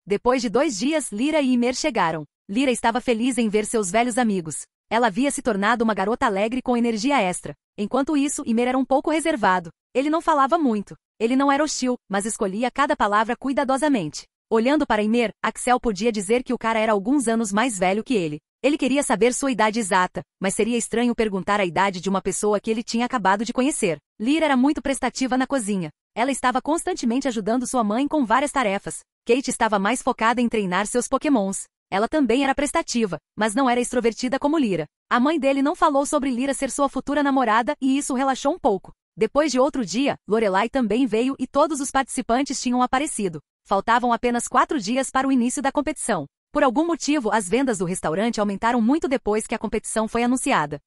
Depois de 2 dias, Lyra e Ymir chegaram. Lyra estava feliz em ver seus velhos amigos. Ela havia se tornado uma garota alegre com energia extra. Enquanto isso, Ymir era um pouco reservado. Ele não falava muito. Ele não era hostil, mas escolhia cada palavra cuidadosamente. Olhando para Ymir, Axel podia dizer que o cara era alguns anos mais velho que ele. Ele queria saber sua idade exata, mas seria estranho perguntar a idade de uma pessoa que ele tinha acabado de conhecer. Lyra era muito prestativa na cozinha. Ela estava constantemente ajudando sua mãe com várias tarefas. Kate estava mais focada em treinar seus pokémons. Ela também era prestativa, mas não era extrovertida como Lyra. A mãe dele não falou sobre Lyra ser sua futura namorada e isso o relaxou um pouco. Depois de outro dia, Lorelai também veio e todos os participantes tinham aparecido. Faltavam apenas 4 dias para o início da competição. Por algum motivo, as vendas do restaurante aumentaram muito depois que a competição foi anunciada.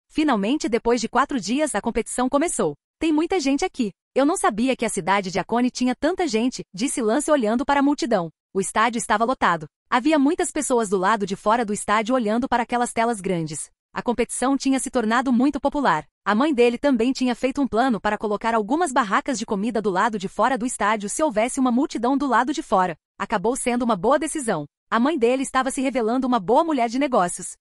Finalmente, depois de 4 dias, a competição começou. Tem muita gente aqui. Eu não sabia que a cidade de Akone tinha tanta gente, disse Lance olhando para a multidão. O estádio estava lotado. Havia muitas pessoas do lado de fora do estádio olhando para aquelas telas grandes. A competição tinha se tornado muito popular. A mãe dele também tinha feito um plano para colocar algumas barracas de comida do lado de fora do estádio se houvesse uma multidão do lado de fora. Acabou sendo uma boa decisão. A mãe dele estava se revelando uma boa mulher de negócios.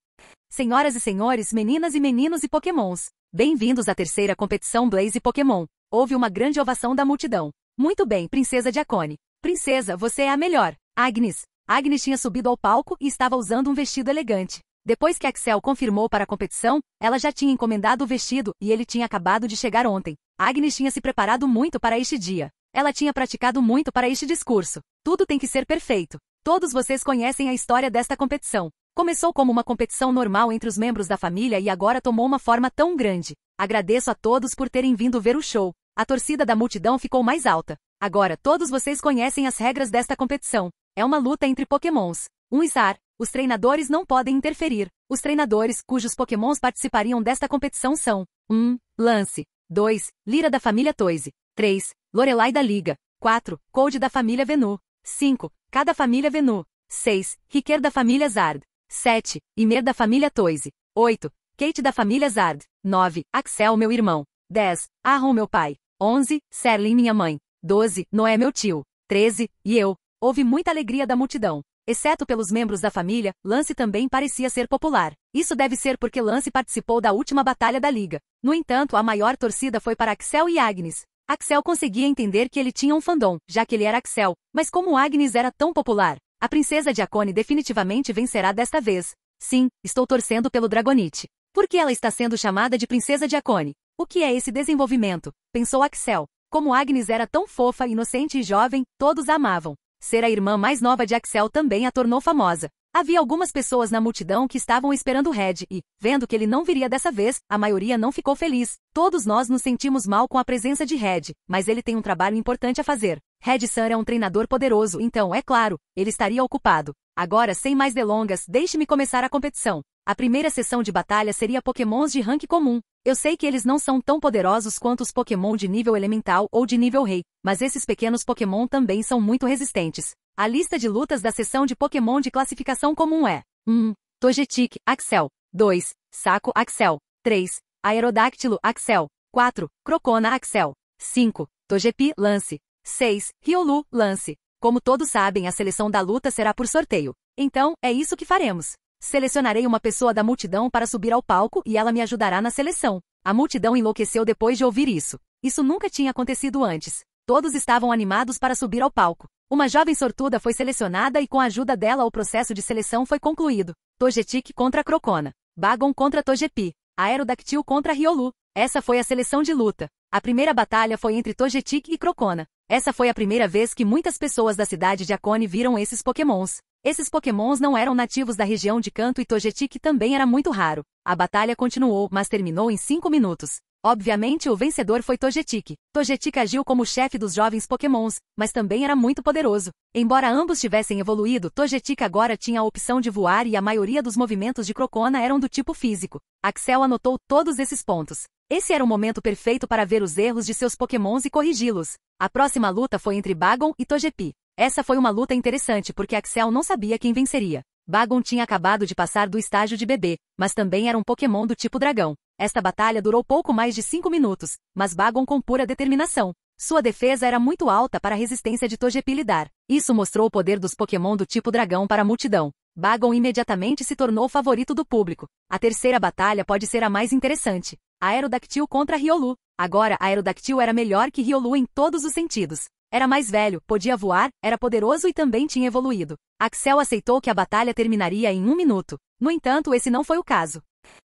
Senhoras e senhores, meninas e meninos e pokémons. Bem-vindos à terceira competição Blaze Pokémon. Houve uma grande ovação da multidão. Muito bem, princesa de Akone. Princesa, você é a melhor. Agnes. Agnes tinha subido ao palco e estava usando um vestido elegante. Depois que Axel confirmou para a competição, ela já tinha encomendado o vestido e ele tinha acabado de chegar ontem. Agnes tinha se preparado muito para este dia. Ela tinha praticado muito para este discurso. Tudo tem que ser perfeito. Todos vocês conhecem a história desta competição. Começou como uma competição normal entre os membros da família e agora tomou uma forma tão grande. Agradeço a todos por terem vindo ver o show. A torcida da multidão ficou mais alta. Agora, todos vocês conhecem as regras desta competição. É uma luta entre pokémons. Izar. Os treinadores não podem interferir. Os treinadores, cujos pokémons participariam desta competição são 1. Lance. 2. Lyra da família Toise. 3. Lorelai da Liga. 4. Cold da família Venu. 5. K da família Venu. 6. Riquer da família Zard. 7. Ymir da família Toise. 8. Kate da família Zard. 9. Axel meu irmão. 10. Aaron meu pai. 11. Serling minha mãe. 12. Noé meu tio. 13. E eu. Houve muita alegria da multidão. Exceto pelos membros da família, Lance também parecia ser popular. Isso deve ser porque Lance participou da última batalha da liga. No entanto, a maior torcida foi para Axel e Agnes. Axel conseguia entender que ele tinha um fandom, já que ele era Axel, mas como Agnes era tão popular, a princesa de Akone definitivamente vencerá desta vez. Sim, estou torcendo pelo Dragonite. Por que ela está sendo chamada de princesa de Akone? O que é esse desenvolvimento? Pensou Axel. Como Agnes era tão fofa, inocente e jovem, todos a amavam. Ser a irmã mais nova de Axel também a tornou famosa. Havia algumas pessoas na multidão que estavam esperando Red e, vendo que ele não viria dessa vez, a maioria não ficou feliz. Todos nós nos sentimos mal com a presença de Red, mas ele tem um trabalho importante a fazer. Red-san é um treinador poderoso, então, é claro, ele estaria ocupado. Agora, sem mais delongas, deixe-me começar a competição. A primeira sessão de batalha seria pokémons de rank comum. Eu sei que eles não são tão poderosos quanto os pokémon de nível elemental ou de nível rei, mas esses pequenos pokémon também são muito resistentes. A lista de lutas da sessão de pokémon de classificação comum é 1. Togetic, Axel. 2. Saco, Axel. 3. Aerodáctilo, Axel. 4. Crocona, Axel. 5. Togepi, Lance. 6. Riolu, Lance. Como todos sabem, a seleção da luta será por sorteio. Então, é isso que faremos. Selecionarei uma pessoa da multidão para subir ao palco e ela me ajudará na seleção. A multidão enlouqueceu depois de ouvir isso. Isso nunca tinha acontecido antes. Todos estavam animados para subir ao palco. Uma jovem sortuda foi selecionada e com a ajuda dela o processo de seleção foi concluído. Togetic contra Crocona. Bagon contra Togepi. Aerodactyl contra Riolu. Essa foi a seleção de luta. A primeira batalha foi entre Togetic e Crocona. Essa foi a primeira vez que muitas pessoas da cidade de Akone viram esses pokémons. Esses pokémons não eram nativos da região de Kanto e Togetic também era muito raro. A batalha continuou, mas terminou em 5 minutos. Obviamente o vencedor foi Togetic. Togetic agiu como chefe dos jovens pokémons, mas também era muito poderoso. Embora ambos tivessem evoluído, Togetic agora tinha a opção de voar e a maioria dos movimentos de Crocona eram do tipo físico. Axel anotou todos esses pontos. Esse era o momento perfeito para ver os erros de seus pokémons e corrigi-los. A próxima luta foi entre Bagon e Togepi. Essa foi uma luta interessante porque Axel não sabia quem venceria. Bagon tinha acabado de passar do estágio de bebê, mas também era um pokémon do tipo dragão. Esta batalha durou pouco mais de 5 minutos, mas Bagon com pura determinação. Sua defesa era muito alta para a resistência de Togepi lidar. Isso mostrou o poder dos pokémon do tipo dragão para a multidão. Bagon imediatamente se tornou o favorito do público. A terceira batalha pode ser a mais interessante. Aerodactyl contra Riolu. Agora, Aerodactyl era melhor que Riolu em todos os sentidos. Era mais velho, podia voar, era poderoso e também tinha evoluído. Axel aceitou que a batalha terminaria em 1 minuto. No entanto, esse não foi o caso.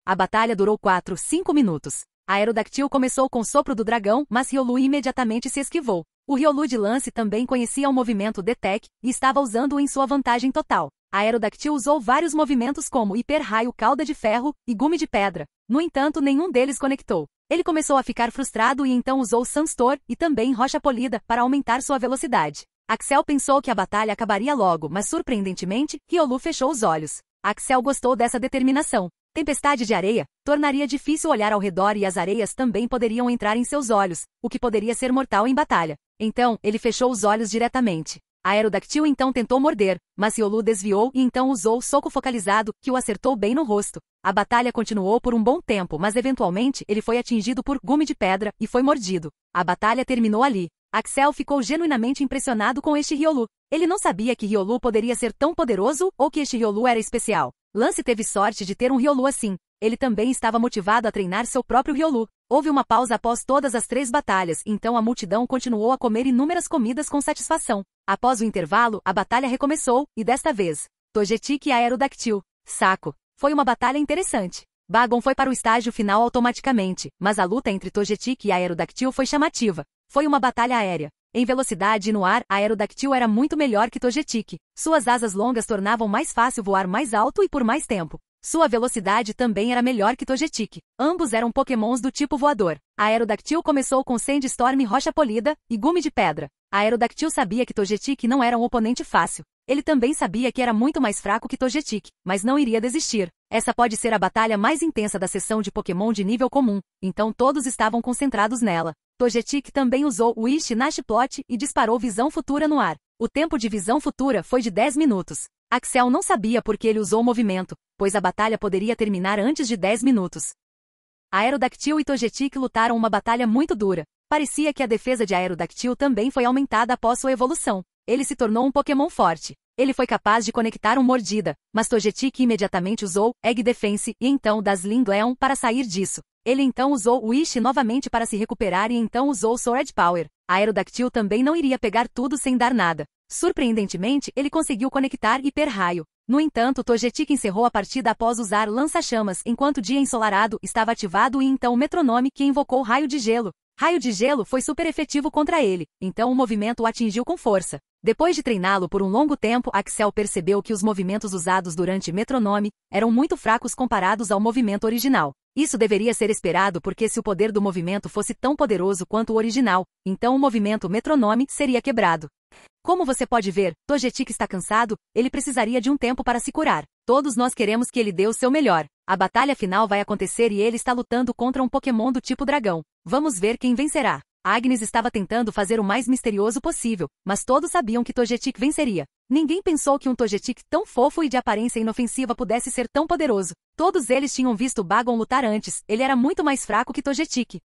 A batalha durou 5 minutos. Aerodactyl começou com o sopro do dragão, mas Riolu imediatamente se esquivou. O Riolu de Lance também conhecia o movimento Detect e estava usando-o em sua vantagem total. Aerodactyl usou vários movimentos como Hiper Raio Cauda de Ferro e Gume de Pedra. No entanto, nenhum deles conectou. Ele começou a ficar frustrado e então usou Sandstorm e também Rocha Polida para aumentar sua velocidade. Axel pensou que a batalha acabaria logo, mas surpreendentemente, Riolu fechou os olhos. Axel gostou dessa determinação. Tempestade de areia tornaria difícil olhar ao redor e as areias também poderiam entrar em seus olhos, o que poderia ser mortal em batalha. Então, ele fechou os olhos diretamente. Aerodactyl então tentou morder, mas Riolu desviou e então usou o soco focalizado, que o acertou bem no rosto. A batalha continuou por um bom tempo, mas eventualmente ele foi atingido por Gume de Pedra e foi mordido. A batalha terminou ali. Axel ficou genuinamente impressionado com este Riolu. Ele não sabia que Riolu poderia ser tão poderoso ou que este Riolu era especial. Lance teve sorte de ter um Riolu assim. Ele também estava motivado a treinar seu próprio Riolu. Houve uma pausa após todas as 3 batalhas, então a multidão continuou a comer inúmeras comidas com satisfação. Após o intervalo, a batalha recomeçou, e desta vez, Togetic e Aerodactyl. Saco. Foi uma batalha interessante. Bagon foi para o estágio final automaticamente, mas a luta entre Togetic e Aerodactyl foi chamativa. Foi uma batalha aérea. Em velocidade e no ar, Aerodactyl era muito melhor que Togetic. Suas asas longas tornavam mais fácil voar mais alto e por mais tempo. Sua velocidade também era melhor que Togetic. Ambos eram pokémons do tipo voador. Aerodactyl começou com Sandstorm Rocha Polida e Gume de Pedra. Aerodactyl sabia que Togetic não era um oponente fácil. Ele também sabia que era muito mais fraco que Togetic, mas não iria desistir. Essa pode ser a batalha mais intensa da sessão de Pokémon de nível comum, então todos estavam concentrados nela. Togetic também usou o Wish Nash Plot e disparou Visão Futura no ar. O tempo de Visão Futura foi de 10 minutos. Axel não sabia por que ele usou o movimento, pois a batalha poderia terminar antes de 10 minutos. Aerodactyl e Togetic lutaram uma batalha muito dura. Parecia que a defesa de Aerodactyl também foi aumentada após sua evolução. Ele se tornou um Pokémon forte. Ele foi capaz de conectar um Mordida, mas Togetic imediatamente usou Egg Defense e então Dazzling Gleam para sair disso. Ele então usou Wish novamente para se recuperar e então usou Sword Power. Aerodactyl também não iria pegar tudo sem dar nada. Surpreendentemente, ele conseguiu conectar Hiper Raio. No entanto, Togetic encerrou a partida após usar Lança-Chamas enquanto o Dia Ensolarado estava ativado e então o Metronome que invocou Raio de Gelo. Raio de Gelo foi super efetivo contra ele, então o movimento o atingiu com força. Depois de treiná-lo por um longo tempo, Axel percebeu que os movimentos usados durante Metronome eram muito fracos comparados ao movimento original. Isso deveria ser esperado porque se o poder do movimento fosse tão poderoso quanto o original, então o movimento Metronome seria quebrado. Como você pode ver, Togetic está cansado, ele precisaria de um tempo para se curar. Todos nós queremos que ele dê o seu melhor. A batalha final vai acontecer e ele está lutando contra um Pokémon do tipo dragão. Vamos ver quem vencerá. Agnes estava tentando fazer o mais misterioso possível, mas todos sabiam que Togetic venceria. Ninguém pensou que um Togetic tão fofo e de aparência inofensiva pudesse ser tão poderoso. Todos eles tinham visto Bagon lutar antes, ele era muito mais fraco que Togetic.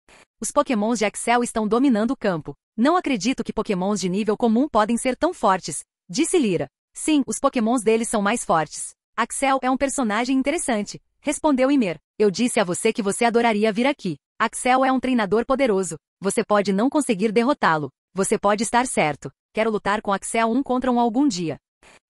Os Pokémons de Axel estão dominando o campo. Não acredito que Pokémons de nível comum podem ser tão fortes, disse Lyra. Sim, os Pokémons deles são mais fortes. Axel é um personagem interessante, respondeu Ymir. Eu disse a você que você adoraria vir aqui. Axel é um treinador poderoso. Você pode não conseguir derrotá-lo. Você pode estar certo. Quero lutar com Axel um contra um algum dia.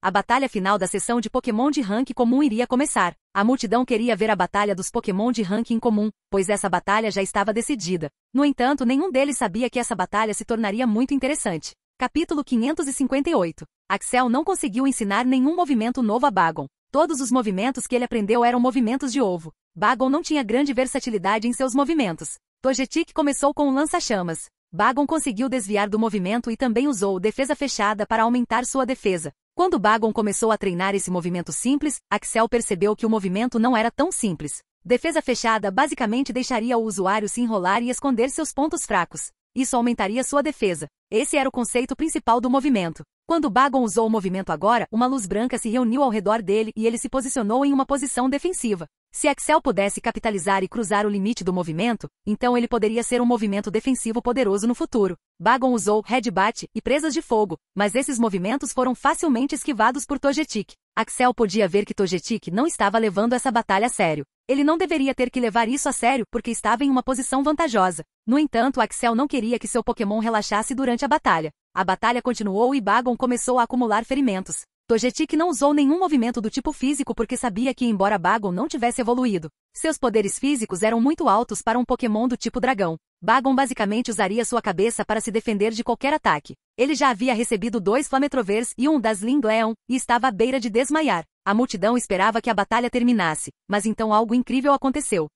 A batalha final da sessão de Pokémon de ranking comum iria começar. A multidão queria ver a batalha dos Pokémon de ranking comum, pois essa batalha já estava decidida. No entanto, nenhum deles sabia que essa batalha se tornaria muito interessante. Capítulo 558. Axel não conseguiu ensinar nenhum movimento novo a Bagon. Todos os movimentos que ele aprendeu eram movimentos de ovo. Bagon não tinha grande versatilidade em seus movimentos. Togetic começou com um lança-chamas. Bagon conseguiu desviar do movimento e também usou defesa fechada para aumentar sua defesa. Quando Bagon começou a treinar esse movimento simples, Axel percebeu que o movimento não era tão simples. Defesa fechada basicamente deixaria o usuário se enrolar e esconder seus pontos fracos. Isso aumentaria sua defesa. Esse era o conceito principal do movimento. Quando Bagon usou o movimento agora, uma luz branca se reuniu ao redor dele e ele se posicionou em uma posição defensiva. Se Axel pudesse capitalizar e cruzar o limite do movimento, então ele poderia ser um movimento defensivo poderoso no futuro. Bagon usou Headbutt e presas de fogo, mas esses movimentos foram facilmente esquivados por Togetic. Axel podia ver que Togetic não estava levando essa batalha a sério. Ele não deveria ter que levar isso a sério porque estava em uma posição vantajosa. No entanto, Axel não queria que seu Pokémon relaxasse durante a batalha. A batalha continuou e Bagon começou a acumular ferimentos. Togetic não usou nenhum movimento do tipo físico porque sabia que embora Bagon não tivesse evoluído, seus poderes físicos eram muito altos para um Pokémon do tipo dragão. Bagon basicamente usaria sua cabeça para se defender de qualquer ataque. Ele já havia recebido 2 Flametrovers e um das Lingleon, e estava à beira de desmaiar. A multidão esperava que a batalha terminasse, mas então algo incrível aconteceu.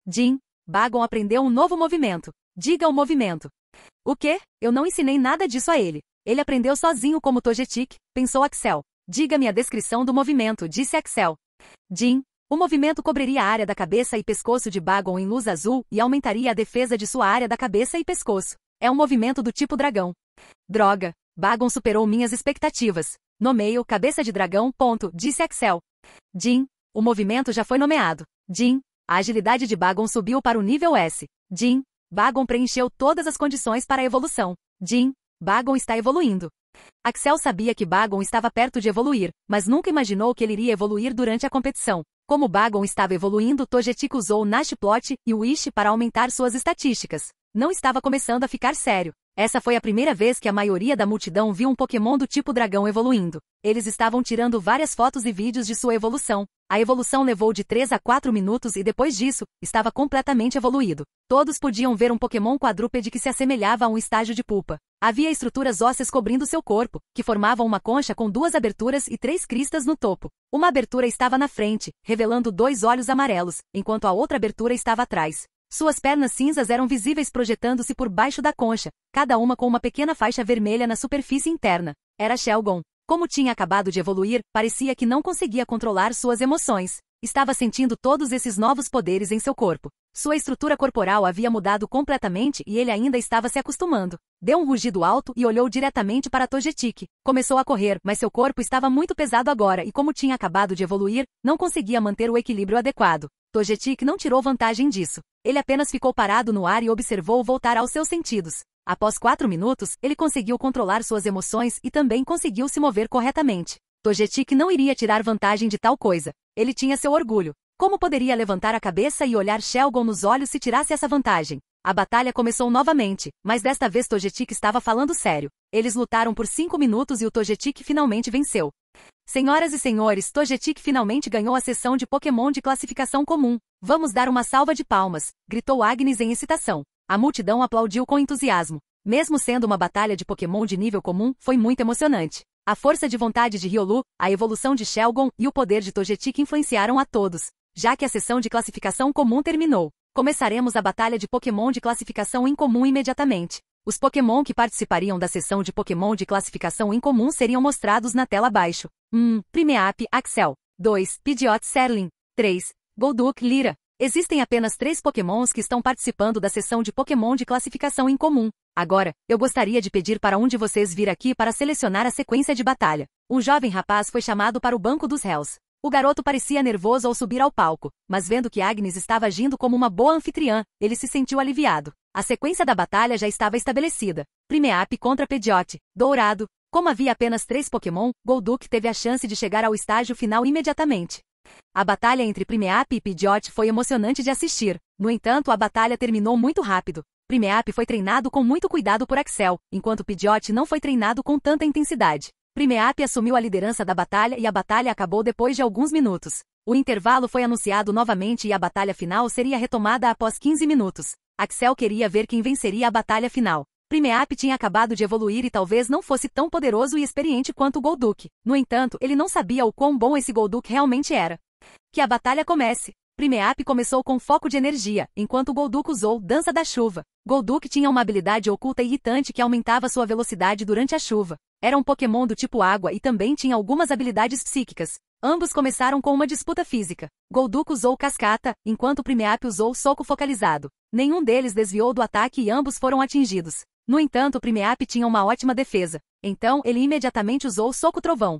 Jin, Bagon aprendeu um novo movimento. Diga o movimento. O quê? Eu não ensinei nada disso a ele. Ele aprendeu sozinho como Togetic, pensou Axel. Diga-me a descrição do movimento, disse Axel. Jin, o movimento cobriria a área da cabeça e pescoço de Bagon em luz azul e aumentaria a defesa de sua área da cabeça e pescoço. É um movimento do tipo dragão. Droga, Bagon superou minhas expectativas. Nomeio cabeça de dragão, disse Axel. Jin, o movimento já foi nomeado. Jin, a agilidade de Bagon subiu para o nível S. Jin, Bagon preencheu todas as condições para a evolução. Jin, Bagon está evoluindo. Axel sabia que Bagon estava perto de evoluir, mas nunca imaginou que ele iria evoluir durante a competição. Como Bagon estava evoluindo, Togetic usou Nashplot e Wish para aumentar suas estatísticas. Não estava começando a ficar sério. Essa foi a primeira vez que a maioria da multidão viu um Pokémon do tipo dragão evoluindo. Eles estavam tirando várias fotos e vídeos de sua evolução. A evolução levou de 3 a 4 minutos e depois disso, estava completamente evoluído. Todos podiam ver um Pokémon quadrúpede que se assemelhava a um estágio de pupa. Havia estruturas ósseas cobrindo seu corpo, que formavam uma concha com 2 aberturas e 3 cristas no topo. Uma abertura estava na frente, revelando 2 olhos amarelos, enquanto a outra abertura estava atrás. Suas pernas cinzas eram visíveis projetando-se por baixo da concha, cada uma com uma pequena faixa vermelha na superfície interna. Era Shelgon. Como tinha acabado de evoluir, parecia que não conseguia controlar suas emoções. Estava sentindo todos esses novos poderes em seu corpo. Sua estrutura corporal havia mudado completamente e ele ainda estava se acostumando. Deu um rugido alto e olhou diretamente para Togetic. Começou a correr, mas seu corpo estava muito pesado agora e como tinha acabado de evoluir, não conseguia manter o equilíbrio adequado. Togetic não tirou vantagem disso. Ele apenas ficou parado no ar e observou voltar aos seus sentidos. Após 4 minutos, ele conseguiu controlar suas emoções e também conseguiu se mover corretamente. Togetic não iria tirar vantagem de tal coisa. Ele tinha seu orgulho. Como poderia levantar a cabeça e olhar Shelgon nos olhos se tirasse essa vantagem? A batalha começou novamente, mas desta vez Togetic estava falando sério. Eles lutaram por 5 minutos e o Togetic finalmente venceu. Senhoras e senhores, Togetic finalmente ganhou a sessão de Pokémon de classificação comum. Vamos dar uma salva de palmas, gritou Agnes em excitação. A multidão aplaudiu com entusiasmo. Mesmo sendo uma batalha de Pokémon de nível comum, foi muito emocionante. A força de vontade de Riolu, a evolução de Shelgon e o poder de Togetic influenciaram a todos. Já que a sessão de classificação comum terminou, começaremos a batalha de Pokémon de classificação incomum imediatamente. Os Pokémon que participariam da sessão de Pokémon de classificação incomum seriam mostrados na tela abaixo. 1. Primeape, Axel. 2. Pidgeot, Serling. 3. Golduck, Lyra. Existem apenas 3 Pokémons que estão participando da sessão de Pokémon de classificação incomum. Agora, eu gostaria de pedir para um de vocês vir aqui para selecionar a sequência de batalha. Um jovem rapaz foi chamado para o banco dos réus. O garoto parecia nervoso ao subir ao palco, mas vendo que Agnes estava agindo como uma boa anfitriã, ele se sentiu aliviado. A sequência da batalha já estava estabelecida. Primeape contra Pidgeot. Dourado. Como havia apenas 3 Pokémon, Golduck teve a chance de chegar ao estágio final imediatamente. A batalha entre Primeape e Pidgeot foi emocionante de assistir. No entanto, a batalha terminou muito rápido. Primeape foi treinado com muito cuidado por Axel, enquanto Pidgeot não foi treinado com tanta intensidade. Primeape assumiu a liderança da batalha e a batalha acabou depois de alguns minutos. O intervalo foi anunciado novamente e a batalha final seria retomada após 15 minutos. Axel queria ver quem venceria a batalha final. Primeape tinha acabado de evoluir e talvez não fosse tão poderoso e experiente quanto Golduck. No entanto, ele não sabia o quão bom esse Golduck realmente era. Que a batalha comece. Primeape começou com foco de energia, enquanto Golduck usou Dança da Chuva. Golduck tinha uma habilidade oculta irritante que aumentava sua velocidade durante a chuva. Era um Pokémon do tipo água e também tinha algumas habilidades psíquicas. Ambos começaram com uma disputa física. Golduck usou Cascata, enquanto Primeape usou Soco Focalizado. Nenhum deles desviou do ataque e ambos foram atingidos. No entanto, Primeape tinha uma ótima defesa. Então, ele imediatamente usou Soco Trovão.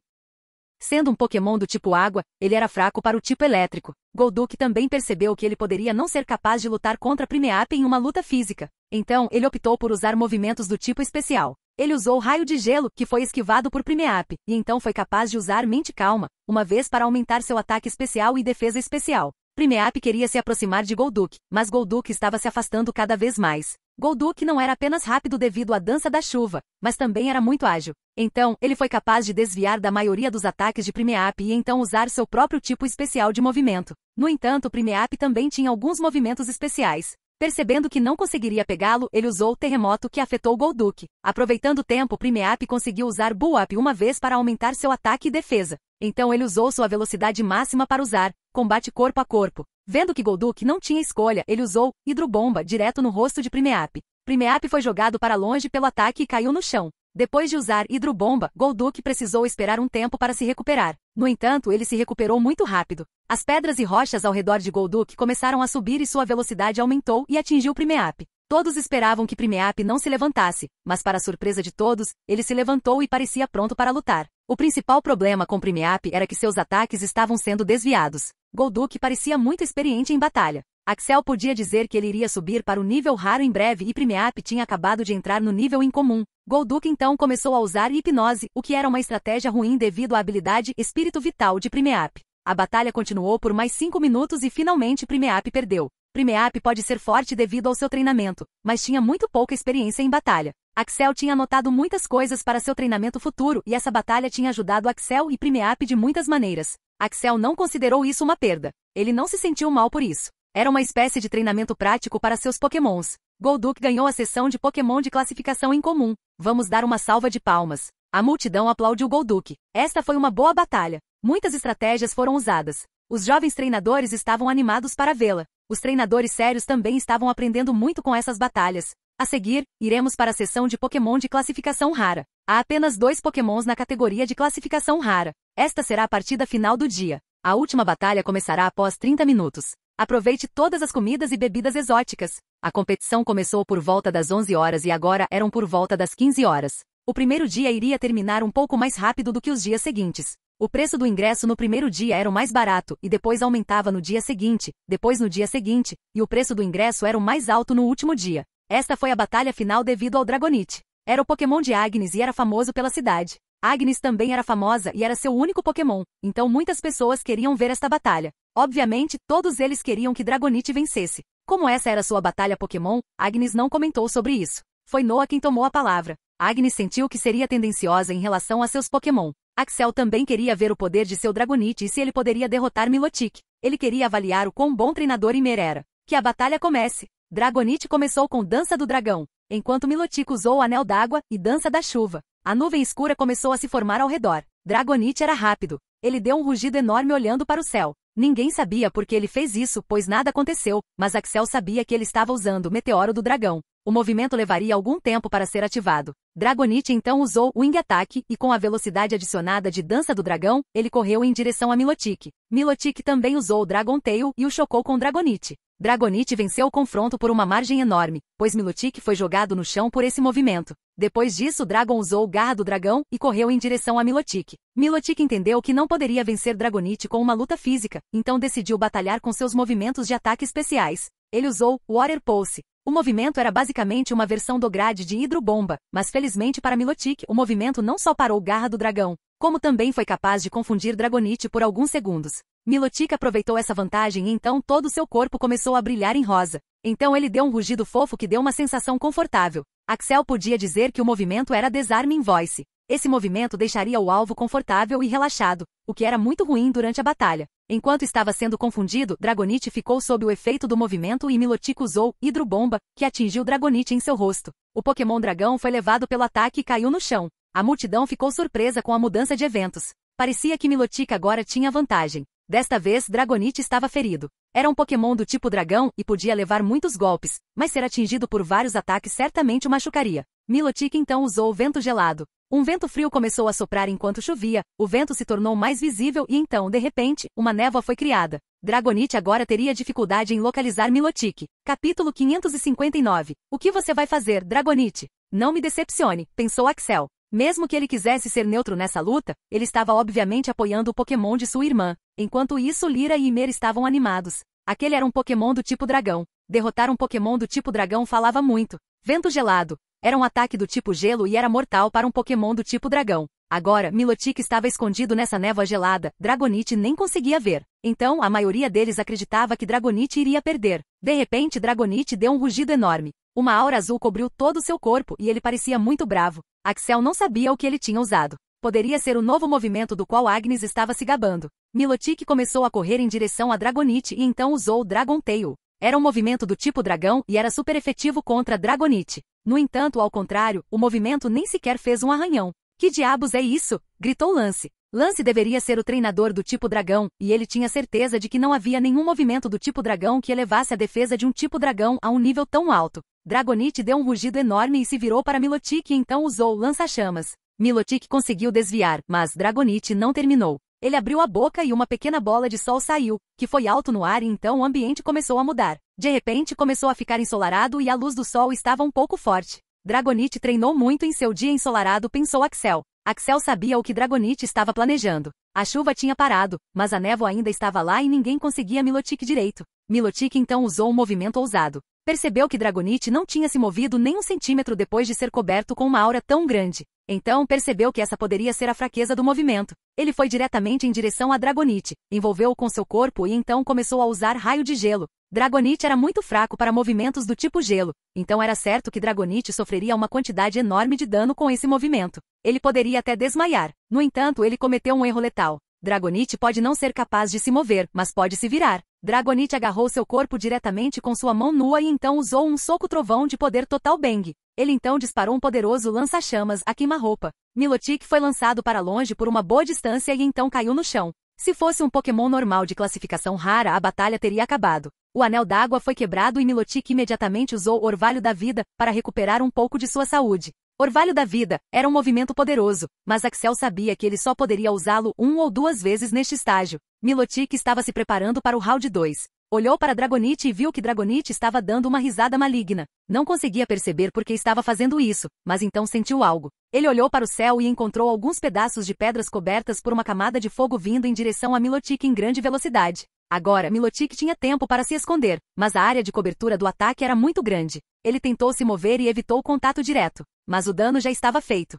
Sendo um Pokémon do tipo água, ele era fraco para o tipo elétrico. Golduck também percebeu que ele poderia não ser capaz de lutar contra Primeape em uma luta física. Então, ele optou por usar movimentos do tipo especial. Ele usou Raio de Gelo, que foi esquivado por Primeape, e então foi capaz de usar Mente Calma, uma vez para aumentar seu ataque especial e defesa especial. Primeape queria se aproximar de Golduck, mas Golduck estava se afastando cada vez mais. Golduck não era apenas rápido devido à Dança da Chuva, mas também era muito ágil. Então, ele foi capaz de desviar da maioria dos ataques de Primeape e então usar seu próprio tipo especial de movimento. No entanto, Primeape também tinha alguns movimentos especiais. Percebendo que não conseguiria pegá-lo, ele usou o Terremoto que afetou Golduck. Aproveitando o tempo, Primeape conseguiu usar Bull-Up uma vez para aumentar seu ataque e defesa. Então ele usou sua velocidade máxima para usar Combate Corpo a Corpo. Vendo que Golduck não tinha escolha, ele usou Hidrobomba direto no rosto de Primeape. Primeape foi jogado para longe pelo ataque e caiu no chão. Depois de usar Hidrobomba, Golduck precisou esperar um tempo para se recuperar. No entanto, ele se recuperou muito rápido. As pedras e rochas ao redor de Golduck começaram a subir e sua velocidade aumentou e atingiu Primeape. Todos esperavam que Primeape não se levantasse, mas para surpresa de todos, ele se levantou e parecia pronto para lutar. O principal problema com Primeape era que seus ataques estavam sendo desviados. Golduck parecia muito experiente em batalha. Axel podia dizer que ele iria subir para o nível raro em breve e Primeape tinha acabado de entrar no nível incomum. Golduck então começou a usar Hipnose, o que era uma estratégia ruim devido à habilidade Espírito Vital de Primeape. A batalha continuou por mais 5 minutos e finalmente Primeape perdeu. Primeape pode ser forte devido ao seu treinamento, mas tinha muito pouca experiência em batalha. Axel tinha anotado muitas coisas para seu treinamento futuro e essa batalha tinha ajudado Axel e Primeape de muitas maneiras. Axel não considerou isso uma perda. Ele não se sentiu mal por isso. Era uma espécie de treinamento prático para seus Pokémons. Golduck ganhou a sessão de Pokémon de classificação incomum. Vamos dar uma salva de palmas. A multidão aplaudiu Golduck. Esta foi uma boa batalha. Muitas estratégias foram usadas. Os jovens treinadores estavam animados para vê-la. Os treinadores sérios também estavam aprendendo muito com essas batalhas. A seguir, iremos para a sessão de Pokémon de classificação rara. Há apenas 2 Pokémons na categoria de classificação rara. Esta será a partida final do dia. A última batalha começará após 30 minutos. Aproveite todas as comidas e bebidas exóticas. A competição começou por volta das 11 horas e agora eram por volta das 15 horas. O primeiro dia iria terminar um pouco mais rápido do que os dias seguintes. O preço do ingresso no primeiro dia era o mais barato e depois aumentava no dia seguinte, depois no dia seguinte, e o preço do ingresso era o mais alto no último dia. Esta foi a batalha final devido ao Dragonite. Era o Pokémon de Agnes e era famoso pela cidade. Agnes também era famosa e era seu único Pokémon, então muitas pessoas queriam ver esta batalha. Obviamente, todos eles queriam que Dragonite vencesse. Como essa era sua batalha Pokémon, Agnes não comentou sobre isso. Foi Noah quem tomou a palavra. Agnes sentiu que seria tendenciosa em relação a seus Pokémon. Axel também queria ver o poder de seu Dragonite e se ele poderia derrotar Milotic. Ele queria avaliar o quão bom treinador Imer era. Que a batalha comece. Dragonite começou com Dança do Dragão. enquanto Milotic usou o Anel d'Água e Dança da Chuva. A nuvem escura começou a se formar ao redor. Dragonite era rápido. Ele deu um rugido enorme olhando para o céu. Ninguém sabia por que ele fez isso, pois nada aconteceu, mas Axel sabia que ele estava usando o Meteoro do Dragão. O movimento levaria algum tempo para ser ativado. Dragonite então usou o Wing Attack e com a velocidade adicionada de Dança do Dragão, ele correu em direção a Milotic. Milotic também usou o Dragon Tail e o chocou com Dragonite. Dragonite venceu o confronto por uma margem enorme, pois Milotic foi jogado no chão por esse movimento. Depois disso, Dragon usou o Garra do Dragão e correu em direção a Milotic. Milotic entendeu que não poderia vencer Dragonite com uma luta física, então decidiu batalhar com seus movimentos de ataque especiais. Ele usou o Water Pulse. O movimento era basicamente uma versão do grade de Hidro Bomba, mas felizmente para Milotic, o movimento não só parou Garra do Dragão, como também foi capaz de confundir Dragonite por alguns segundos. Milotic aproveitou essa vantagem e então todo o seu corpo começou a brilhar em rosa. Então ele deu um rugido fofo que deu uma sensação confortável. Axel podia dizer que o movimento era Disarming Voice. Esse movimento deixaria o alvo confortável e relaxado, o que era muito ruim durante a batalha. Enquanto estava sendo confundido, Dragonite ficou sob o efeito do movimento e Milotic usou Hidro Bomba, que atingiu Dragonite em seu rosto. O Pokémon Dragão foi levado pelo ataque e caiu no chão. A multidão ficou surpresa com a mudança de eventos. Parecia que Milotic agora tinha vantagem. Desta vez, Dragonite estava ferido. Era um Pokémon do tipo dragão e podia levar muitos golpes, mas ser atingido por vários ataques certamente o machucaria. Milotic então usou o Vento Gelado. Um vento frio começou a soprar enquanto chovia, o vento se tornou mais visível e então, de repente, uma névoa foi criada. Dragonite agora teria dificuldade em localizar Milotic. Capítulo 559. O que você vai fazer, Dragonite? Não me decepcione, pensou Axel. Mesmo que ele quisesse ser neutro nessa luta, ele estava obviamente apoiando o Pokémon de sua irmã. Enquanto isso, Lyra e Ymir estavam animados. Aquele era um Pokémon do tipo dragão. Derrotar um Pokémon do tipo dragão falava muito. Vento Gelado. Era um ataque do tipo gelo e era mortal para um Pokémon do tipo dragão. Agora, Milotic estava escondido nessa névoa gelada, Dragonite nem conseguia ver. Então, a maioria deles acreditava que Dragonite iria perder. De repente, Dragonite deu um rugido enorme. Uma aura azul cobriu todo o seu corpo e ele parecia muito bravo. Axel não sabia o que ele tinha usado. Poderia ser o novo movimento do qual Agnes estava se gabando. Milotic começou a correr em direção a Dragonite e então usou o Dragon Tail. Era um movimento do tipo dragão e era super efetivo contra Dragonite. No entanto, ao contrário, o movimento nem sequer fez um arranhão. Que diabos é isso? Gritou Lance. Lance deveria ser o treinador do tipo dragão, e ele tinha certeza de que não havia nenhum movimento do tipo dragão que elevasse a defesa de um tipo dragão a um nível tão alto. Dragonite deu um rugido enorme e se virou para Milotic e então usou o lança-chamas. Milotic conseguiu desviar, mas Dragonite não terminou. Ele abriu a boca e uma pequena bola de sol saiu, que foi alto no ar e então o ambiente começou a mudar. De repente começou a ficar ensolarado e a luz do sol estava um pouco forte. Dragonite treinou muito em seu dia ensolarado, pensou Axel. Axel sabia o que Dragonite estava planejando. A chuva tinha parado, mas a névoa ainda estava lá e ninguém conseguia Milotic direito. Milotic então usou um movimento ousado. Percebeu que Dragonite não tinha se movido nem um centímetro depois de ser coberto com uma aura tão grande. Então percebeu que essa poderia ser a fraqueza do movimento. Ele foi diretamente em direção a Dragonite, envolveu-o com seu corpo e então começou a usar raio de gelo. Dragonite era muito fraco para movimentos do tipo gelo, então era certo que Dragonite sofreria uma quantidade enorme de dano com esse movimento. Ele poderia até desmaiar. No entanto, ele cometeu um erro letal. Dragonite pode não ser capaz de se mover, mas pode se virar. Dragonite agarrou seu corpo diretamente com sua mão nua e então usou um soco trovão de poder total Bang. Ele então disparou um poderoso lança-chamas a queima-roupa. Milotic foi lançado para longe por uma boa distância e então caiu no chão. Se fosse um Pokémon normal de classificação rara, a batalha teria acabado. O anel d'água foi quebrado e Milotic imediatamente usou o Orvalho da Vida para recuperar um pouco de sua saúde. Orvalho da Vida era um movimento poderoso, mas Axel sabia que ele só poderia usá-lo 1 ou 2 vezes neste estágio. Milotic estava se preparando para o round 2. Olhou para Dragonite e viu que Dragonite estava dando uma risada maligna. Não conseguia perceber por que estava fazendo isso, mas então sentiu algo. Ele olhou para o céu e encontrou alguns pedaços de pedras cobertas por uma camada de fogo vindo em direção a Milotic em grande velocidade. Agora, Milotic tinha tempo para se esconder, mas a área de cobertura do ataque era muito grande. Ele tentou se mover e evitou o contato direto, mas o dano já estava feito.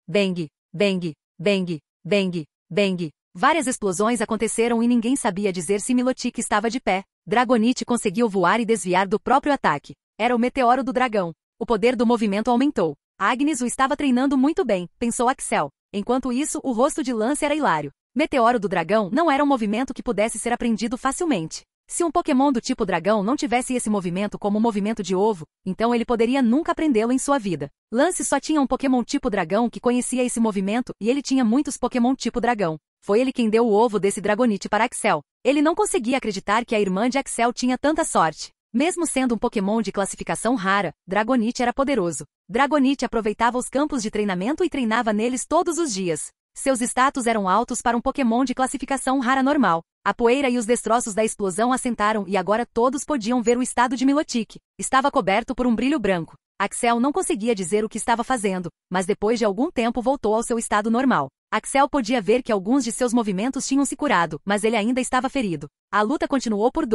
Bang, bang, bang, bang, bang. Várias explosões aconteceram e ninguém sabia dizer se Milotic estava de pé. Dragonite conseguiu voar e desviar do próprio ataque. Era o meteoro do dragão. O poder do movimento aumentou. Agnes o estava treinando muito bem, pensou Axel. Enquanto isso, o rosto de Lance era hilário. Meteoro do dragão não era um movimento que pudesse ser aprendido facilmente. Se um Pokémon do tipo dragão não tivesse esse movimento como o movimento de ovo, então ele poderia nunca aprendê-lo em sua vida. Lance só tinha um Pokémon tipo dragão que conhecia esse movimento e ele tinha muitos Pokémon tipo dragão. Foi ele quem deu o ovo desse Dragonite para Axel. Ele não conseguia acreditar que a irmã de Axel tinha tanta sorte. Mesmo sendo um Pokémon de classificação rara, Dragonite era poderoso. Dragonite aproveitava os campos de treinamento e treinava neles todos os dias. Seus status eram altos para um Pokémon de classificação rara normal. A poeira e os destroços da explosão assentaram e agora todos podiam ver o estado de Milotic. Estava coberto por um brilho branco. Axel não conseguia dizer o que estava fazendo, mas depois de algum tempo voltou ao seu estado normal. Axel podia ver que alguns de seus movimentos tinham se curado, mas ele ainda estava ferido. A luta continuou por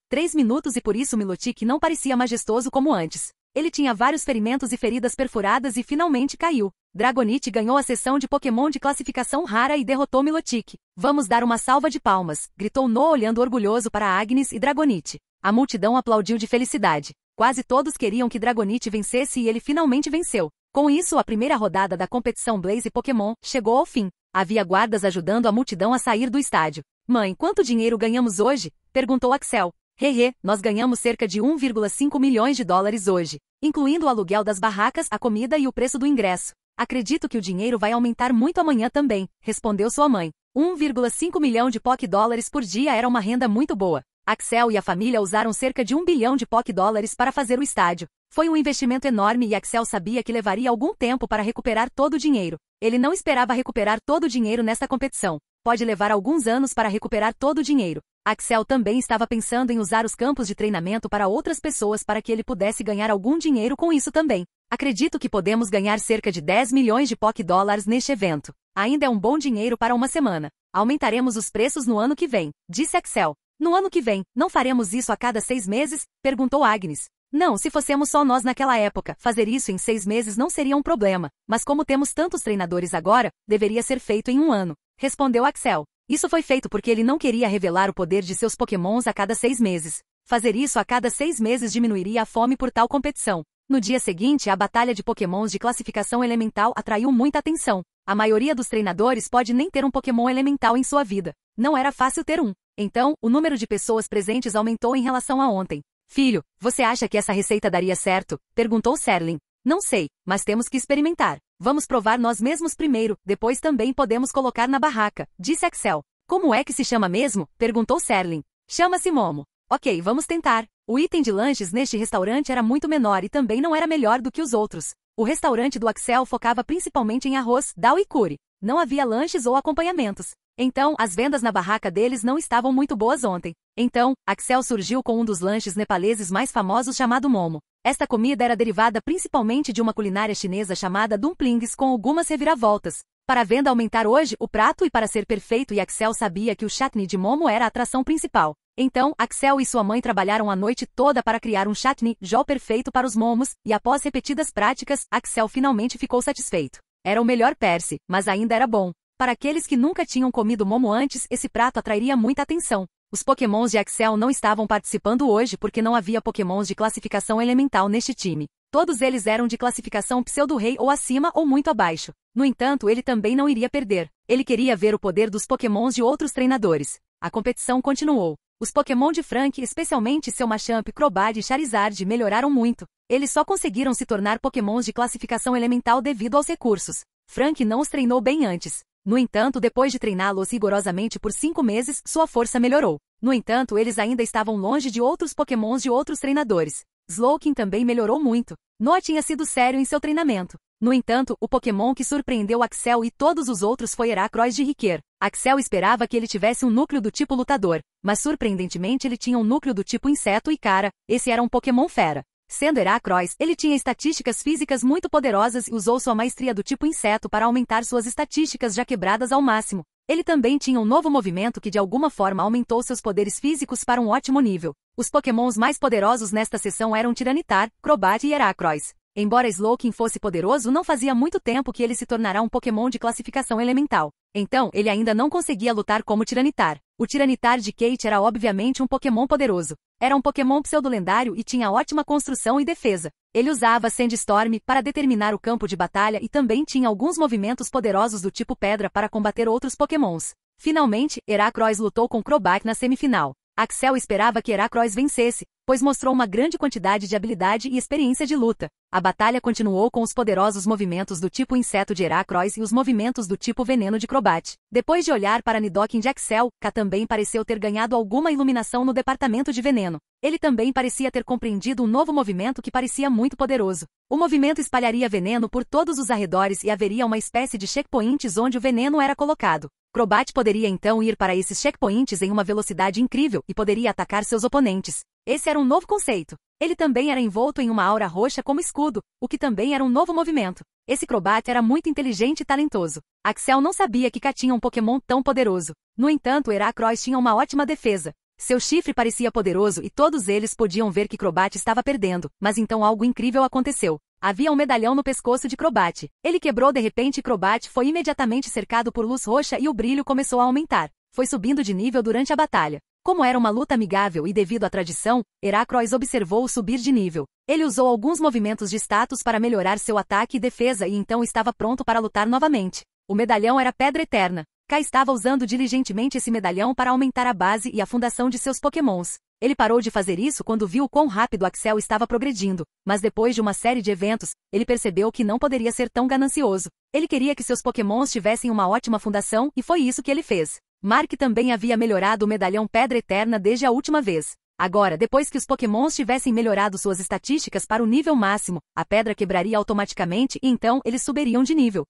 3 minutos e por isso Milotic não parecia majestoso como antes. Ele tinha vários ferimentos e feridas perfuradas e finalmente caiu. Dragonite ganhou a sessão de Pokémon de classificação rara e derrotou Milotic. Vamos dar uma salva de palmas, gritou No olhando orgulhoso para Agnes e Dragonite. A multidão aplaudiu de felicidade. Quase todos queriam que Dragonite vencesse e ele finalmente venceu. Com isso, a primeira rodada da competição Blaze Pokémon chegou ao fim. Havia guardas ajudando a multidão a sair do estádio. Mãe, quanto dinheiro ganhamos hoje? Perguntou Axel. Hehe, nós ganhamos cerca de 1,5 milhões de dólares hoje, incluindo o aluguel das barracas, a comida e o preço do ingresso. Acredito que o dinheiro vai aumentar muito amanhã também, respondeu sua mãe. 1,5 milhão de Poké-dólares por dia era uma renda muito boa. Axel e a família usaram cerca de 1 bilhão de Poké-dólares para fazer o estádio. Foi um investimento enorme e Axel sabia que levaria algum tempo para recuperar todo o dinheiro. Ele não esperava recuperar todo o dinheiro nesta competição. Pode levar alguns anos para recuperar todo o dinheiro. Axel também estava pensando em usar os campos de treinamento para outras pessoas para que ele pudesse ganhar algum dinheiro com isso também. Acredito que podemos ganhar cerca de 10 milhões de Poké-dólares neste evento. Ainda é um bom dinheiro para uma semana. Aumentaremos os preços no ano que vem, disse Axel. No ano que vem, não faremos isso a cada 6 meses? Perguntou Agnes. Não, se fossemos só nós naquela época, fazer isso em 6 meses não seria um problema. Mas como temos tantos treinadores agora, deveria ser feito em um ano, respondeu Axel. Isso foi feito porque ele não queria revelar o poder de seus Pokémons a cada 6 meses. Fazer isso a cada 6 meses diminuiria a fome por tal competição. No dia seguinte, a batalha de Pokémons de classificação elemental atraiu muita atenção. A maioria dos treinadores pode nem ter um Pokémon elemental em sua vida. Não era fácil ter um. Então, o número de pessoas presentes aumentou em relação a ontem. Filho, você acha que essa receita daria certo? Perguntou Serling. Não sei, mas temos que experimentar. Vamos provar nós mesmos primeiro, depois também podemos colocar na barraca, disse Axel. Como é que se chama mesmo? Perguntou Serling. Chama-se Momo. Ok, vamos tentar. O item de lanches neste restaurante era muito menor e também não era melhor do que os outros. O restaurante do Axel focava principalmente em arroz, dal e curry. Não havia lanches ou acompanhamentos. Então, as vendas na barraca deles não estavam muito boas ontem. Então, Axel surgiu com um dos lanches nepaleses mais famosos chamado Momo. Esta comida era derivada principalmente de uma culinária chinesa chamada dumplings com algumas reviravoltas. Para a venda aumentar hoje, o prato e para ser perfeito e Axel sabia que o chutney de Momo era a atração principal. Então, Axel e sua mãe trabalharam a noite toda para criar um chutney Joe perfeito para os momos, e após repetidas práticas, Axel finalmente ficou satisfeito. Era o melhor Percy, mas ainda era bom. Para aqueles que nunca tinham comido Momo antes, esse prato atrairia muita atenção. Os Pokémons de Axel não estavam participando hoje porque não havia Pokémons de classificação elemental neste time. Todos eles eram de classificação pseudo-rei ou acima ou muito abaixo. No entanto, ele também não iria perder. Ele queria ver o poder dos Pokémons de outros treinadores. A competição continuou. Os Pokémon de Frank, especialmente seu Machamp, Crobat e Charizard, melhoraram muito. Eles só conseguiram se tornar Pokémons de classificação elemental devido aos recursos. Frank não os treinou bem antes. No entanto, depois de treiná-los rigorosamente por 5 meses, sua força melhorou. No entanto, eles ainda estavam longe de outros Pokémons de outros treinadores. Slowking também melhorou muito. Noah tinha sido sério em seu treinamento. No entanto, o Pokémon que surpreendeu Axel e todos os outros foi Heracross de Riquer. Axel esperava que ele tivesse um núcleo do tipo lutador, mas surpreendentemente ele tinha um núcleo do tipo inseto e cara, esse era um Pokémon fera. Sendo Heracross, ele tinha estatísticas físicas muito poderosas e usou sua maestria do tipo inseto para aumentar suas estatísticas já quebradas ao máximo. Ele também tinha um novo movimento que de alguma forma aumentou seus poderes físicos para um ótimo nível. Os Pokémons mais poderosos nesta sessão eram Tyranitar, Crobat e Heracross. Embora Slowking fosse poderoso, não fazia muito tempo que ele se tornará um Pokémon de classificação elemental. Então, ele ainda não conseguia lutar como Tyranitar. O Tyranitar de Kate era obviamente um Pokémon poderoso. Era um Pokémon pseudo-lendário e tinha ótima construção e defesa. Ele usava Sandstorm para determinar o campo de batalha e também tinha alguns movimentos poderosos do tipo pedra para combater outros Pokémons. Finalmente, Heracross lutou com Crobat na semifinal. Axel esperava que Heracrois vencesse, pois mostrou uma grande quantidade de habilidade e experiência de luta. A batalha continuou com os poderosos movimentos do tipo inseto de Heracrois e os movimentos do tipo veneno de Crobat. Depois de olhar para Nidoking de Axel, K também pareceu ter ganhado alguma iluminação no departamento de veneno. Ele também parecia ter compreendido um novo movimento que parecia muito poderoso. O movimento espalharia veneno por todos os arredores e haveria uma espécie de checkpoints onde o veneno era colocado. Crobat poderia então ir para esses checkpoints em uma velocidade incrível e poderia atacar seus oponentes. Esse era um novo conceito. Ele também era envolto em uma aura roxa como escudo, o que também era um novo movimento. Esse Crobat era muito inteligente e talentoso. Axel não sabia que K tinha um Pokémon tão poderoso. No entanto, Heracrois tinha uma ótima defesa. Seu chifre parecia poderoso e todos eles podiam ver que Crobat estava perdendo, mas então algo incrível aconteceu. Havia um medalhão no pescoço de Crobat. Ele quebrou de repente e Crobat foi imediatamente cercado por luz roxa e o brilho começou a aumentar. Foi subindo de nível durante a batalha. Como era uma luta amigável e devido à tradição, Heracrois observou-o subir de nível. Ele usou alguns movimentos de status para melhorar seu ataque e defesa e então estava pronto para lutar novamente. O medalhão era Pedra Eterna. K estava usando diligentemente esse medalhão para aumentar a base e a fundação de seus Pokémons. Ele parou de fazer isso quando viu o quão rápido Axel estava progredindo, mas depois de uma série de eventos, ele percebeu que não poderia ser tão ganancioso. Ele queria que seus Pokémons tivessem uma ótima fundação e foi isso que ele fez. Mark também havia melhorado o medalhão Pedra Eterna desde a última vez. Agora, depois que os Pokémons tivessem melhorado suas estatísticas para o nível máximo, a pedra quebraria automaticamente e então eles subiriam de nível.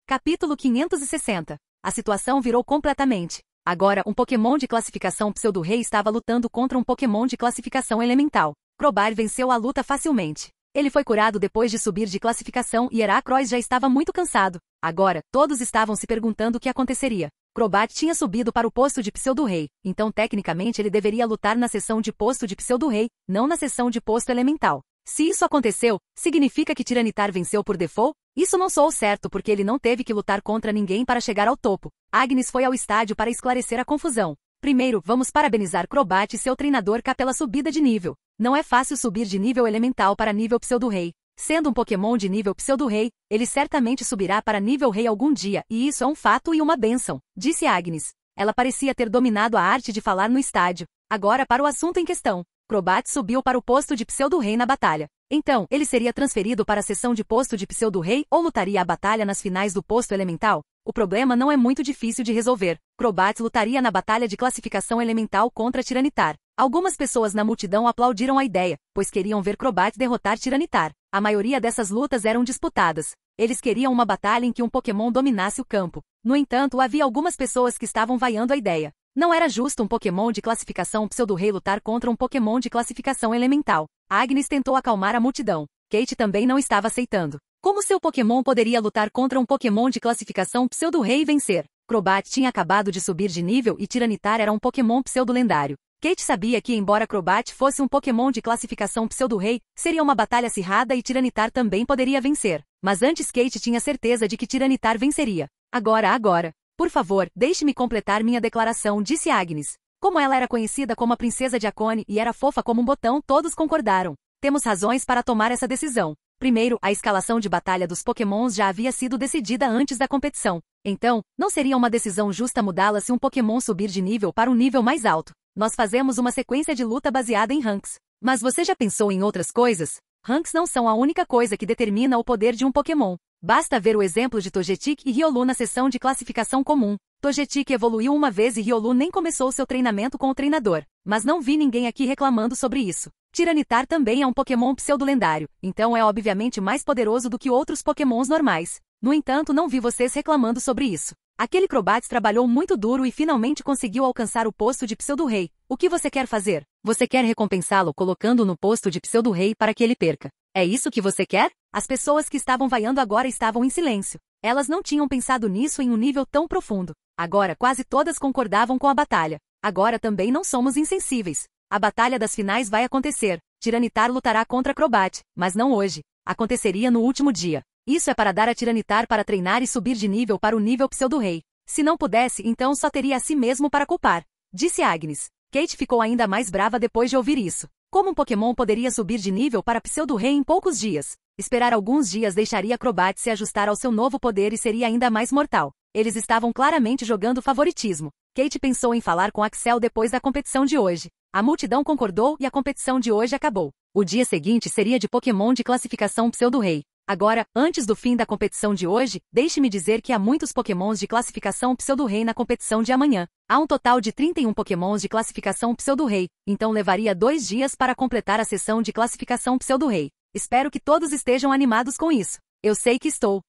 Capítulo 560. A situação virou completamente. Agora, um Pokémon de classificação Pseudo-Rei estava lutando contra um Pokémon de classificação Elemental. Crobat venceu a luta facilmente. Ele foi curado depois de subir de classificação e Heracrois já estava muito cansado. Agora, todos estavam se perguntando o que aconteceria. Crobat tinha subido para o posto de Pseudo-Rei, então tecnicamente ele deveria lutar na seção de posto de Pseudo-Rei, não na seção de posto Elemental. Se isso aconteceu, significa que Tiranitar venceu por default? Isso não soou certo porque ele não teve que lutar contra ninguém para chegar ao topo. Agnes foi ao estádio para esclarecer a confusão. Primeiro, vamos parabenizar Crobat e seu treinador K pela subida de nível. Não é fácil subir de nível elemental para nível Pseudo-Rei. Sendo um Pokémon de nível Pseudo-Rei, ele certamente subirá para nível Rei algum dia, e isso é um fato e uma bênção, disse Agnes. Ela parecia ter dominado a arte de falar no estádio. Agora para o assunto em questão. Crobat subiu para o posto de Pseudo-Rei na batalha. Então, ele seria transferido para a seção de posto de Pseudo-Rei ou lutaria a batalha nas finais do posto elemental? O problema não é muito difícil de resolver. Crobat lutaria na batalha de classificação elemental contra Tiranitar. Algumas pessoas na multidão aplaudiram a ideia, pois queriam ver Crobat derrotar Tiranitar. A maioria dessas lutas eram disputadas. Eles queriam uma batalha em que um Pokémon dominasse o campo. No entanto, havia algumas pessoas que estavam vaiando a ideia. Não era justo um Pokémon de classificação Pseudo-Rei lutar contra um Pokémon de classificação Elemental. Agnes tentou acalmar a multidão. Kate também não estava aceitando. Como seu Pokémon poderia lutar contra um Pokémon de classificação Pseudo-Rei e vencer? Crobat tinha acabado de subir de nível e Tiranitar era um Pokémon pseudo-lendário. Kate sabia que embora Crobat fosse um Pokémon de classificação Pseudo-Rei, seria uma batalha acirrada e Tiranitar também poderia vencer. Mas antes Kate tinha certeza de que Tiranitar venceria. Agora. Por favor, deixe-me completar minha declaração, disse Agnes. Como ela era conhecida como a princesa de Akone e era fofa como um botão, todos concordaram. Temos razões para tomar essa decisão. Primeiro, a escalação de batalha dos Pokémons já havia sido decidida antes da competição. Então, não seria uma decisão justa mudá-la se um Pokémon subir de nível para um nível mais alto. Nós fazemos uma sequência de luta baseada em ranks. Mas você já pensou em outras coisas? Ranks não são a única coisa que determina o poder de um Pokémon. Basta ver o exemplo de Togetic e Riolu na sessão de classificação comum. Togetic evoluiu uma vez e Riolu nem começou seu treinamento com o treinador. Mas não vi ninguém aqui reclamando sobre isso. Tiranitar também é um Pokémon pseudo-lendário, então é obviamente mais poderoso do que outros Pokémons normais. No entanto, não vi vocês reclamando sobre isso. Aquele Crobat trabalhou muito duro e finalmente conseguiu alcançar o posto de Pseudo-Rei. O que você quer fazer? Você quer recompensá-lo colocando-o no posto de Pseudo-Rei para que ele perca. É isso que você quer? As pessoas que estavam vaiando agora estavam em silêncio. Elas não tinham pensado nisso em um nível tão profundo. Agora quase todas concordavam com a batalha. Agora também não somos insensíveis. A batalha das finais vai acontecer. Tiranitar lutará contra Crobat, mas não hoje. Aconteceria no último dia. Isso é para dar a Tiranitar para treinar e subir de nível para o nível Pseudo-Rei. Se não pudesse, então só teria a si mesmo para culpar, disse Agnes. Kate ficou ainda mais brava depois de ouvir isso. Como um Pokémon poderia subir de nível para Pseudo-Rei em poucos dias? Esperar alguns dias deixaria Crobat se ajustar ao seu novo poder e seria ainda mais mortal. Eles estavam claramente jogando favoritismo. Kate pensou em falar com Axel depois da competição de hoje. A multidão concordou e a competição de hoje acabou. O dia seguinte seria de Pokémon de classificação Pseudo-Rei. Agora, antes do fim da competição de hoje, deixe-me dizer que há muitos Pokémons de classificação Pseudo-Rei na competição de amanhã. Há um total de 31 Pokémons de classificação Pseudo-Rei, então levaria 2 dias para completar a sessão de classificação Pseudo-Rei. Espero que todos estejam animados com isso. Eu sei que estou.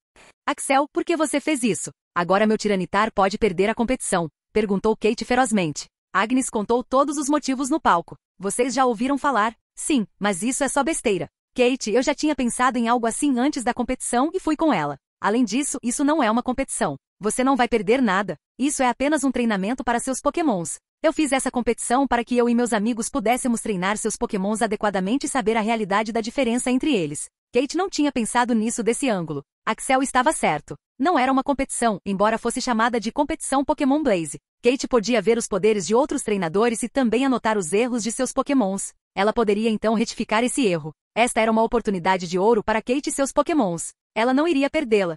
Axel, por que você fez isso? Agora meu Tiranitar pode perder a competição, perguntou Kate ferozmente. Agnes contou todos os motivos no palco. Vocês já ouviram falar? Sim, mas isso é só besteira. Kate, eu já tinha pensado em algo assim antes da competição e fui com ela. Além disso, isso não é uma competição. Você não vai perder nada. Isso é apenas um treinamento para seus Pokémons. Eu fiz essa competição para que eu e meus amigos pudéssemos treinar seus Pokémons adequadamente e saber a realidade da diferença entre eles. Kate não tinha pensado nisso desse ângulo. Axel estava certo. Não era uma competição, embora fosse chamada de competição Pokémon Blaze. Kate podia ver os poderes de outros treinadores e também anotar os erros de seus Pokémons. Ela poderia então retificar esse erro. Esta era uma oportunidade de ouro para Kate e seus Pokémons. Ela não iria perdê-la.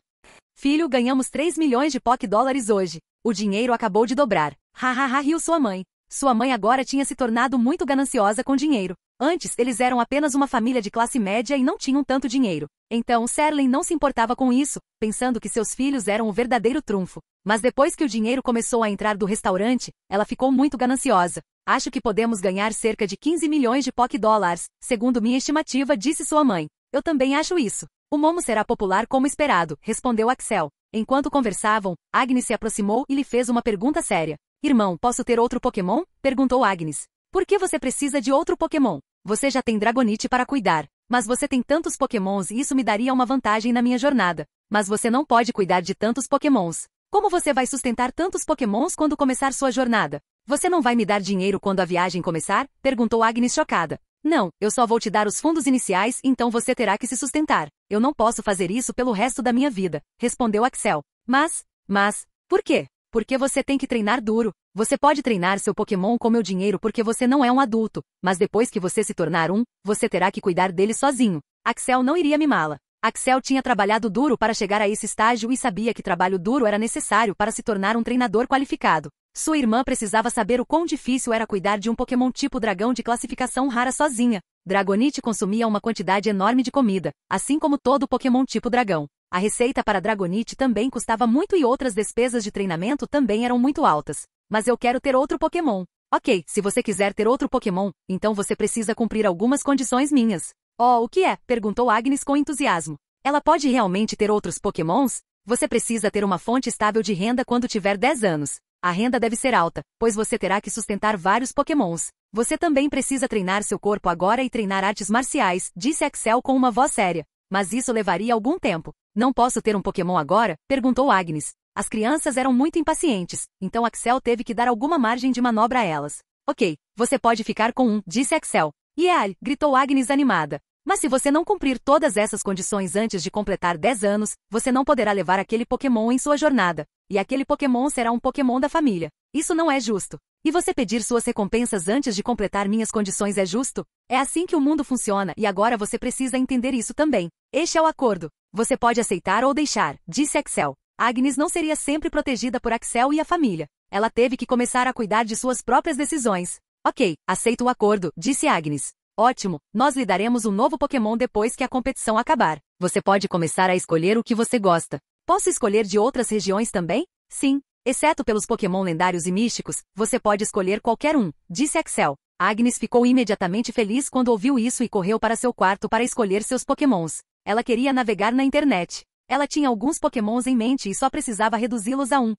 Filho, ganhamos 3 milhões de Poké-dólares hoje. O dinheiro acabou de dobrar. Hahaha, riu sua mãe. Sua mãe agora tinha se tornado muito gananciosa com dinheiro. Antes, eles eram apenas uma família de classe média e não tinham tanto dinheiro. Então, Serling não se importava com isso, pensando que seus filhos eram o verdadeiro trunfo. Mas depois que o dinheiro começou a entrar do restaurante, ela ficou muito gananciosa. Acho que podemos ganhar cerca de 15 milhões de Poké-dólares, segundo minha estimativa, disse sua mãe. Eu também acho isso. O Momo será popular como esperado, respondeu Axel. Enquanto conversavam, Agnes se aproximou e lhe fez uma pergunta séria. Irmão, posso ter outro Pokémon? Perguntou Agnes. Por que você precisa de outro Pokémon? Você já tem Dragonite para cuidar. Mas você tem tantos Pokémons e isso me daria uma vantagem na minha jornada. Mas você não pode cuidar de tantos Pokémons. Como você vai sustentar tantos Pokémons quando começar sua jornada? Você não vai me dar dinheiro quando a viagem começar? Perguntou Agnes chocada. Não, eu só vou te dar os fundos iniciais, então você terá que se sustentar. Eu não posso fazer isso pelo resto da minha vida, respondeu Axel. Mas, por quê? Porque você tem que treinar duro. Você pode treinar seu Pokémon com meu dinheiro porque você não é um adulto, mas depois que você se tornar um, você terá que cuidar dele sozinho. Axel não iria mimá-la. Axel tinha trabalhado duro para chegar a esse estágio e sabia que trabalho duro era necessário para se tornar um treinador qualificado. Sua irmã precisava saber o quão difícil era cuidar de um Pokémon tipo dragão de classificação rara sozinha. Dragonite consumia uma quantidade enorme de comida, assim como todo Pokémon tipo dragão. A receita para Dragonite também custava muito e outras despesas de treinamento também eram muito altas. Mas eu quero ter outro Pokémon. Ok, se você quiser ter outro Pokémon, então você precisa cumprir algumas condições minhas. Oh, o que é? Perguntou Agnes com entusiasmo. Ela pode realmente ter outros Pokémons? Você precisa ter uma fonte estável de renda quando tiver 10 anos. A renda deve ser alta, pois você terá que sustentar vários Pokémons. Você também precisa treinar seu corpo agora e treinar artes marciais, disse Axel com uma voz séria. Mas isso levaria algum tempo. Não posso ter um Pokémon agora? Perguntou Agnes. As crianças eram muito impacientes, então Axel teve que dar alguma margem de manobra a elas. Ok, você pode ficar com um, disse Axel. Yeah, gritou Agnes animada. Mas se você não cumprir todas essas condições antes de completar 10 anos, você não poderá levar aquele Pokémon em sua jornada. E aquele Pokémon será um Pokémon da família. Isso não é justo. E você pedir suas recompensas antes de completar minhas condições é justo? É assim que o mundo funciona e agora você precisa entender isso também. Este é o acordo. Você pode aceitar ou deixar, disse Axel. Agnes não seria sempre protegida por Axel e a família. Ela teve que começar a cuidar de suas próprias decisões. Ok, aceito o acordo, disse Agnes. Ótimo, nós lhe daremos um novo Pokémon depois que a competição acabar. Você pode começar a escolher o que você gosta. Posso escolher de outras regiões também? Sim, exceto pelos Pokémon lendários e místicos, você pode escolher qualquer um, disse Axel. Agnes ficou imediatamente feliz quando ouviu isso e correu para seu quarto para escolher seus Pokémons. Ela queria navegar na internet. Ela tinha alguns Pokémons em mente e só precisava reduzi-los a um.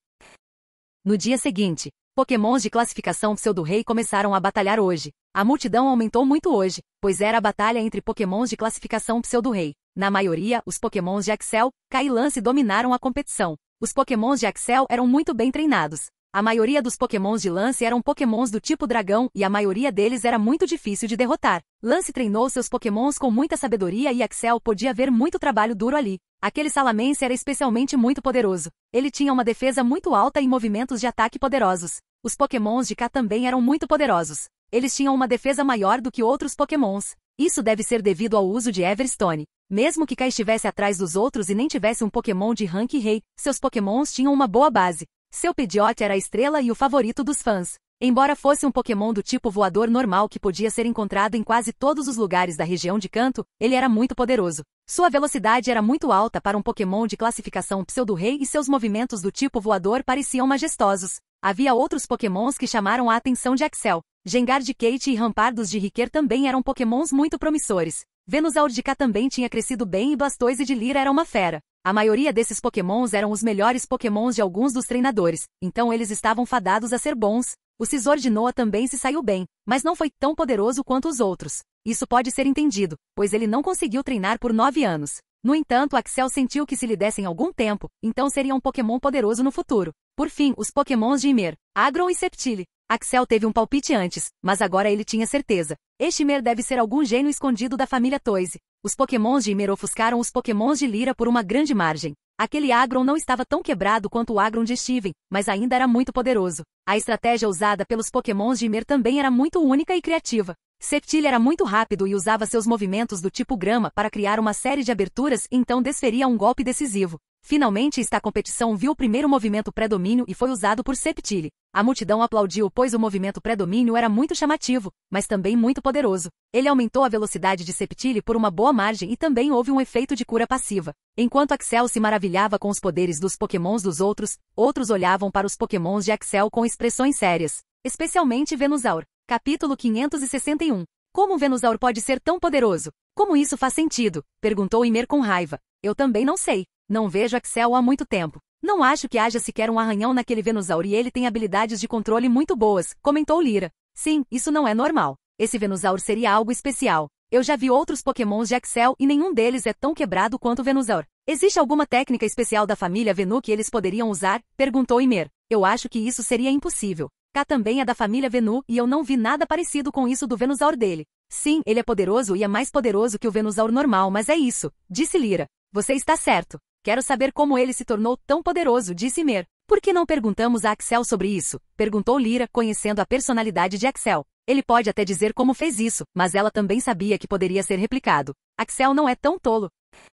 No dia seguinte, Pokémons de classificação Pseudo-Rei começaram a batalhar hoje. A multidão aumentou muito hoje, pois era a batalha entre Pokémons de classificação Pseudo-Rei. Na maioria, os Pokémons de Axel, Kai e Lance dominaram a competição. Os Pokémons de Axel eram muito bem treinados. A maioria dos Pokémons de Lance eram Pokémons do tipo dragão e a maioria deles era muito difícil de derrotar. Lance treinou seus Pokémons com muita sabedoria e Axel podia ver muito trabalho duro ali. Aquele Salamence era especialmente muito poderoso. Ele tinha uma defesa muito alta e movimentos de ataque poderosos. Os Pokémons de K também eram muito poderosos. Eles tinham uma defesa maior do que outros Pokémons. Isso deve ser devido ao uso de Everstone. Mesmo que Kai estivesse atrás dos outros e nem tivesse um Pokémon de rank rei, seus Pokémons tinham uma boa base. Seu Pidgeot era a estrela e o favorito dos fãs. Embora fosse um Pokémon do tipo voador normal que podia ser encontrado em quase todos os lugares da região de Kanto, ele era muito poderoso. Sua velocidade era muito alta para um Pokémon de classificação pseudo-rei e seus movimentos do tipo voador pareciam majestosos. Havia outros Pokémons que chamaram a atenção de Axel. Gengar de Kate e Rampardos de Riquer também eram Pokémons muito promissores. Venusaur de K também tinha crescido bem e Blastoise de Lyra era uma fera. A maioria desses Pokémons eram os melhores Pokémons de alguns dos treinadores, então eles estavam fadados a ser bons. O Scizor de Noah também se saiu bem, mas não foi tão poderoso quanto os outros. Isso pode ser entendido, pois ele não conseguiu treinar por 9 anos. No entanto, Axel sentiu que se lhe dessem algum tempo, então seria um Pokémon poderoso no futuro. Por fim, os Pokémons de Ymir, Agron e Sceptile. Axel teve um palpite antes, mas agora ele tinha certeza. Este Ymir deve ser algum gênio escondido da família Toise. Os Pokémons de Ymir ofuscaram os Pokémons de Lyra por uma grande margem. Aquele Agron não estava tão quebrado quanto o Agron de Steven, mas ainda era muito poderoso. A estratégia usada pelos Pokémons de Ymir também era muito única e criativa. Sceptile era muito rápido e usava seus movimentos do tipo grama para criar uma série de aberturas e então desferia um golpe decisivo. Finalmente esta competição viu o primeiro movimento pré-domínio e foi usado por Sceptile. A multidão aplaudiu pois o movimento pré-domínio era muito chamativo, mas também muito poderoso. Ele aumentou a velocidade de Sceptile por uma boa margem e também houve um efeito de cura passiva. Enquanto Axel se maravilhava com os poderes dos Pokémons dos outros, outros olhavam para os Pokémons de Axel com expressões sérias. Especialmente Venusaur. Capítulo 561. Como Venusaur pode ser tão poderoso? Como isso faz sentido? Perguntou Ymir com raiva. Eu também não sei. Não vejo Axel há muito tempo. Não acho que haja sequer um arranhão naquele Venusaur e ele tem habilidades de controle muito boas, comentou Lyra. Sim, isso não é normal. Esse Venusaur seria algo especial. Eu já vi outros Pokémons de Axel e nenhum deles é tão quebrado quanto o Venusaur. Existe alguma técnica especial da família Venu que eles poderiam usar? Perguntou Ymir. Eu acho que isso seria impossível. K também é da família Venu e eu não vi nada parecido com isso do Venusaur dele. Sim, ele é poderoso e é mais poderoso que o Venusaur normal, mas é isso, disse Lyra. Você está certo. Quero saber como ele se tornou tão poderoso, disse Ymir. Por que não perguntamos a Axel sobre isso? Perguntou Lyra, conhecendo a personalidade de Axel. Ele pode até dizer como fez isso, mas ela também sabia que poderia ser replicado. Axel não é tão tolo.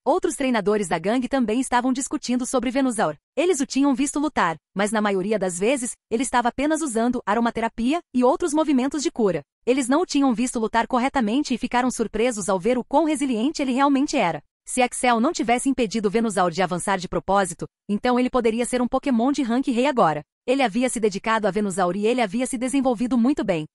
Outros treinadores da gangue também estavam discutindo sobre Venusaur. Eles o tinham visto lutar, mas na maioria das vezes, ele estava apenas usando aromaterapia e outros movimentos de cura. Eles não o tinham visto lutar corretamente e ficaram surpresos ao ver o quão resiliente ele realmente era. Se Axel não tivesse impedido Venusaur de avançar de propósito, então ele poderia ser um Pokémon de rank rei agora. Ele havia se dedicado a Venusaur e ele havia se desenvolvido muito bem.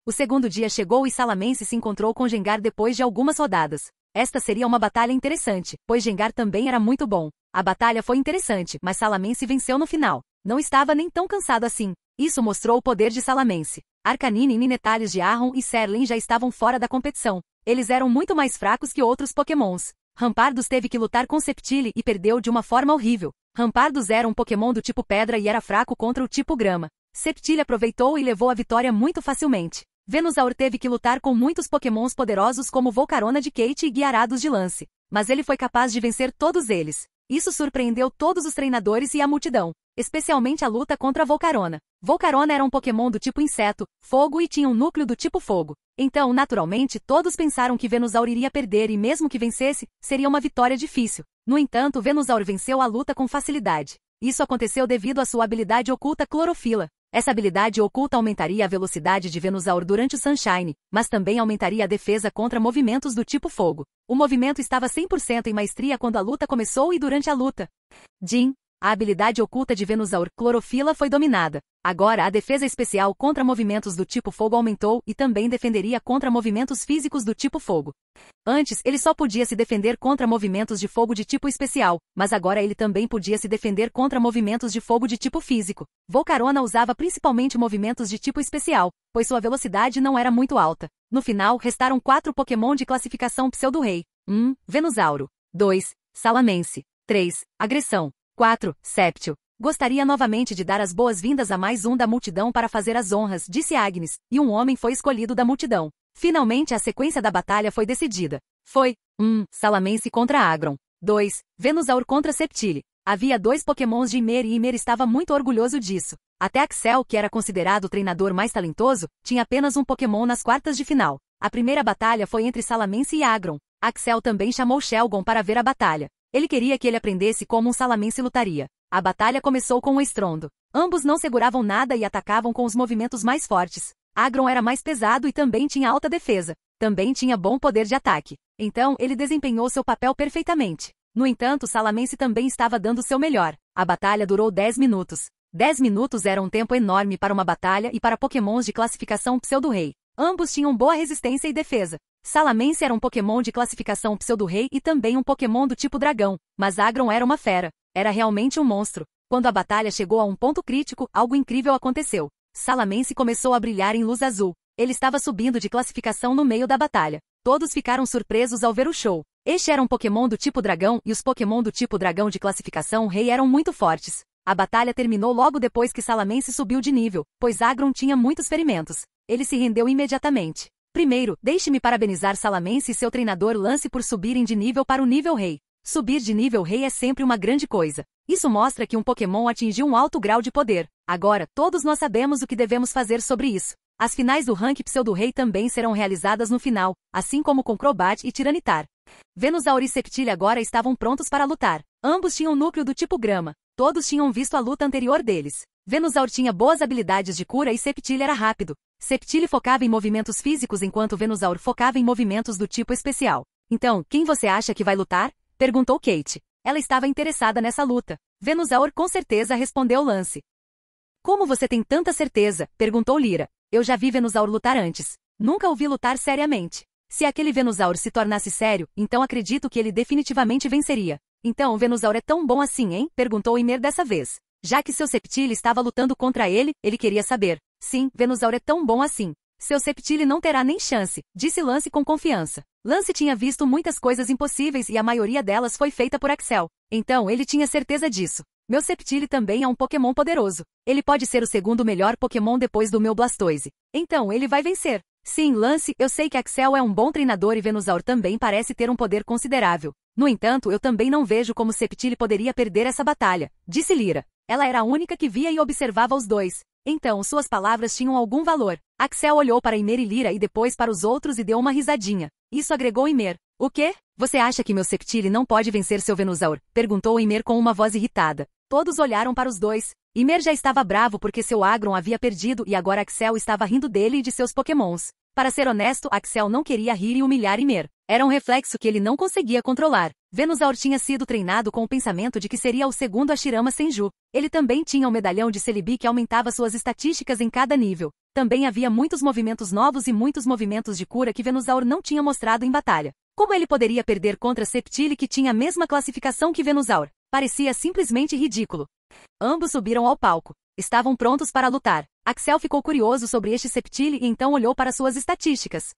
O segundo dia chegou e Salamence se encontrou com Gengar depois de algumas rodadas. Esta seria uma batalha interessante, pois Gengar também era muito bom. A batalha foi interessante, mas Salamence venceu no final. Não estava nem tão cansado assim. Isso mostrou o poder de Salamence. Arcanine e Ninetales de Arron e Serlin já estavam fora da competição. Eles eram muito mais fracos que outros Pokémons. Rampardos teve que lutar com Sceptile e perdeu de uma forma horrível. Rampardos era um Pokémon do tipo pedra e era fraco contra o tipo grama. Sceptile aproveitou e levou a vitória muito facilmente. Venusaur teve que lutar com muitos Pokémons poderosos como Volcarona de Kate e Guiarados de Lance. Mas ele foi capaz de vencer todos eles. Isso surpreendeu todos os treinadores e a multidão, especialmente a luta contra Volcarona. Volcarona era um Pokémon do tipo inseto, fogo e tinha um núcleo do tipo fogo. Então, naturalmente, todos pensaram que Venusaur iria perder e mesmo que vencesse, seria uma vitória difícil. No entanto, Venusaur venceu a luta com facilidade. Isso aconteceu devido à sua habilidade oculta Clorofila. Essa habilidade oculta aumentaria a velocidade de Venusaur durante o Sunshine, mas também aumentaria a defesa contra movimentos do tipo fogo. O movimento estava 100% em maestria quando a luta começou e durante a luta. Jin. A habilidade oculta de Venusaur Clorofila foi dominada. Agora a defesa especial contra movimentos do tipo fogo aumentou e também defenderia contra movimentos físicos do tipo fogo. Antes, ele só podia se defender contra movimentos de fogo de tipo especial, mas agora ele também podia se defender contra movimentos de fogo de tipo físico. Volcarona usava principalmente movimentos de tipo especial, pois sua velocidade não era muito alta. No final, restaram 4 Pokémon de classificação pseudo-rei. 1. Venusauro. 2. Salamence. 3. Agressão. 4. Sceptile. Gostaria novamente de dar as boas-vindas a mais um da multidão para fazer as honras, disse Agnes, e um homem foi escolhido da multidão. Finalmente a sequência da batalha foi decidida. Foi 1. Salamence contra Agron. 2. Venusaur contra Sceptile. Havia 2 Pokémons de Ymir e Ymir estava muito orgulhoso disso. Até Axel, que era considerado o treinador mais talentoso, tinha apenas um Pokémon nas quartas de final. A primeira batalha foi entre Salamence e Agron. Axel também chamou Shelgon para ver a batalha. Ele queria que ele aprendesse como um Salamence lutaria. A batalha começou com um estrondo. Ambos não seguravam nada e atacavam com os movimentos mais fortes. Agron era mais pesado e também tinha alta defesa. Também tinha bom poder de ataque. Então, ele desempenhou seu papel perfeitamente. No entanto, Salamence também estava dando seu melhor. A batalha durou 10 minutos. 10 minutos era um tempo enorme para uma batalha e para pokémons de classificação Pseudo-Rei. Ambos tinham boa resistência e defesa. Salamence era um pokémon de classificação Pseudo-Rei e também um pokémon do tipo dragão, mas Agron era uma fera. Era realmente um monstro. Quando a batalha chegou a um ponto crítico, algo incrível aconteceu. Salamence começou a brilhar em luz azul. Ele estava subindo de classificação no meio da batalha. Todos ficaram surpresos ao ver o show. Este era um pokémon do tipo dragão e os pokémon do tipo dragão de classificação rei eram muito fortes. A batalha terminou logo depois que Salamence subiu de nível, pois Agron tinha muitos ferimentos. Ele se rendeu imediatamente. Primeiro, deixe-me parabenizar Salamence e seu treinador Lance por subirem de nível para o nível rei. Subir de nível rei é sempre uma grande coisa. Isso mostra que um pokémon atingiu um alto grau de poder. Agora, todos nós sabemos o que devemos fazer sobre isso. As finais do rank Pseudo-Rei também serão realizadas no final, assim como com Crobat e Tiranitar. Venusaur e Sceptile agora estavam prontos para lutar. Ambos tinham núcleo do tipo grama. Todos tinham visto a luta anterior deles. Venusaur tinha boas habilidades de cura e Sceptile era rápido. Sceptile focava em movimentos físicos enquanto Venusaur focava em movimentos do tipo especial. Então, quem você acha que vai lutar? Perguntou Kate. Ela estava interessada nessa luta. Venusaur com certeza respondeu Lance. Como você tem tanta certeza? Perguntou Lyra. Eu já vi Venusaur lutar antes. Nunca o vi lutar seriamente. Se aquele Venusaur se tornasse sério, então acredito que ele definitivamente venceria. Então o Venusaur é tão bom assim, hein? Perguntou Ymir dessa vez. Já que seu Sceptile estava lutando contra ele, ele queria saber. Sim, Venusaur é tão bom assim. Seu Sceptile não terá nem chance, disse Lance com confiança. Lance tinha visto muitas coisas impossíveis e a maioria delas foi feita por Axel. Então ele tinha certeza disso. Meu Sceptile também é um Pokémon poderoso. Ele pode ser o segundo melhor Pokémon depois do meu Blastoise. Então ele vai vencer. Sim, Lance, eu sei que Axel é um bom treinador e Venusaur também parece ter um poder considerável. No entanto, eu também não vejo como Sceptile poderia perder essa batalha, disse Lyra. Ela era a única que via e observava os dois. Então suas palavras tinham algum valor. Axel olhou para Ymir e Lyra e depois para os outros e deu uma risadinha. Isso agregou Ymir. O quê? Você acha que meu Sceptile não pode vencer seu Venusaur? Perguntou Ymir com uma voz irritada. Todos olharam para os dois. Ymir já estava bravo porque seu Agron havia perdido e agora Axel estava rindo dele e de seus pokémons. Para ser honesto, Axel não queria rir e humilhar Ymir. Era um reflexo que ele não conseguia controlar. Venusaur tinha sido treinado com o pensamento de que seria o segundo Hashirama Senju. Ele também tinha o medalhão de Celebi que aumentava suas estatísticas em cada nível. Também havia muitos movimentos novos e muitos movimentos de cura que Venusaur não tinha mostrado em batalha. Como ele poderia perder contra Sceptile que tinha a mesma classificação que Venusaur? Parecia simplesmente ridículo. Ambos subiram ao palco. Estavam prontos para lutar. Axel ficou curioso sobre este Sceptile e então olhou para suas estatísticas.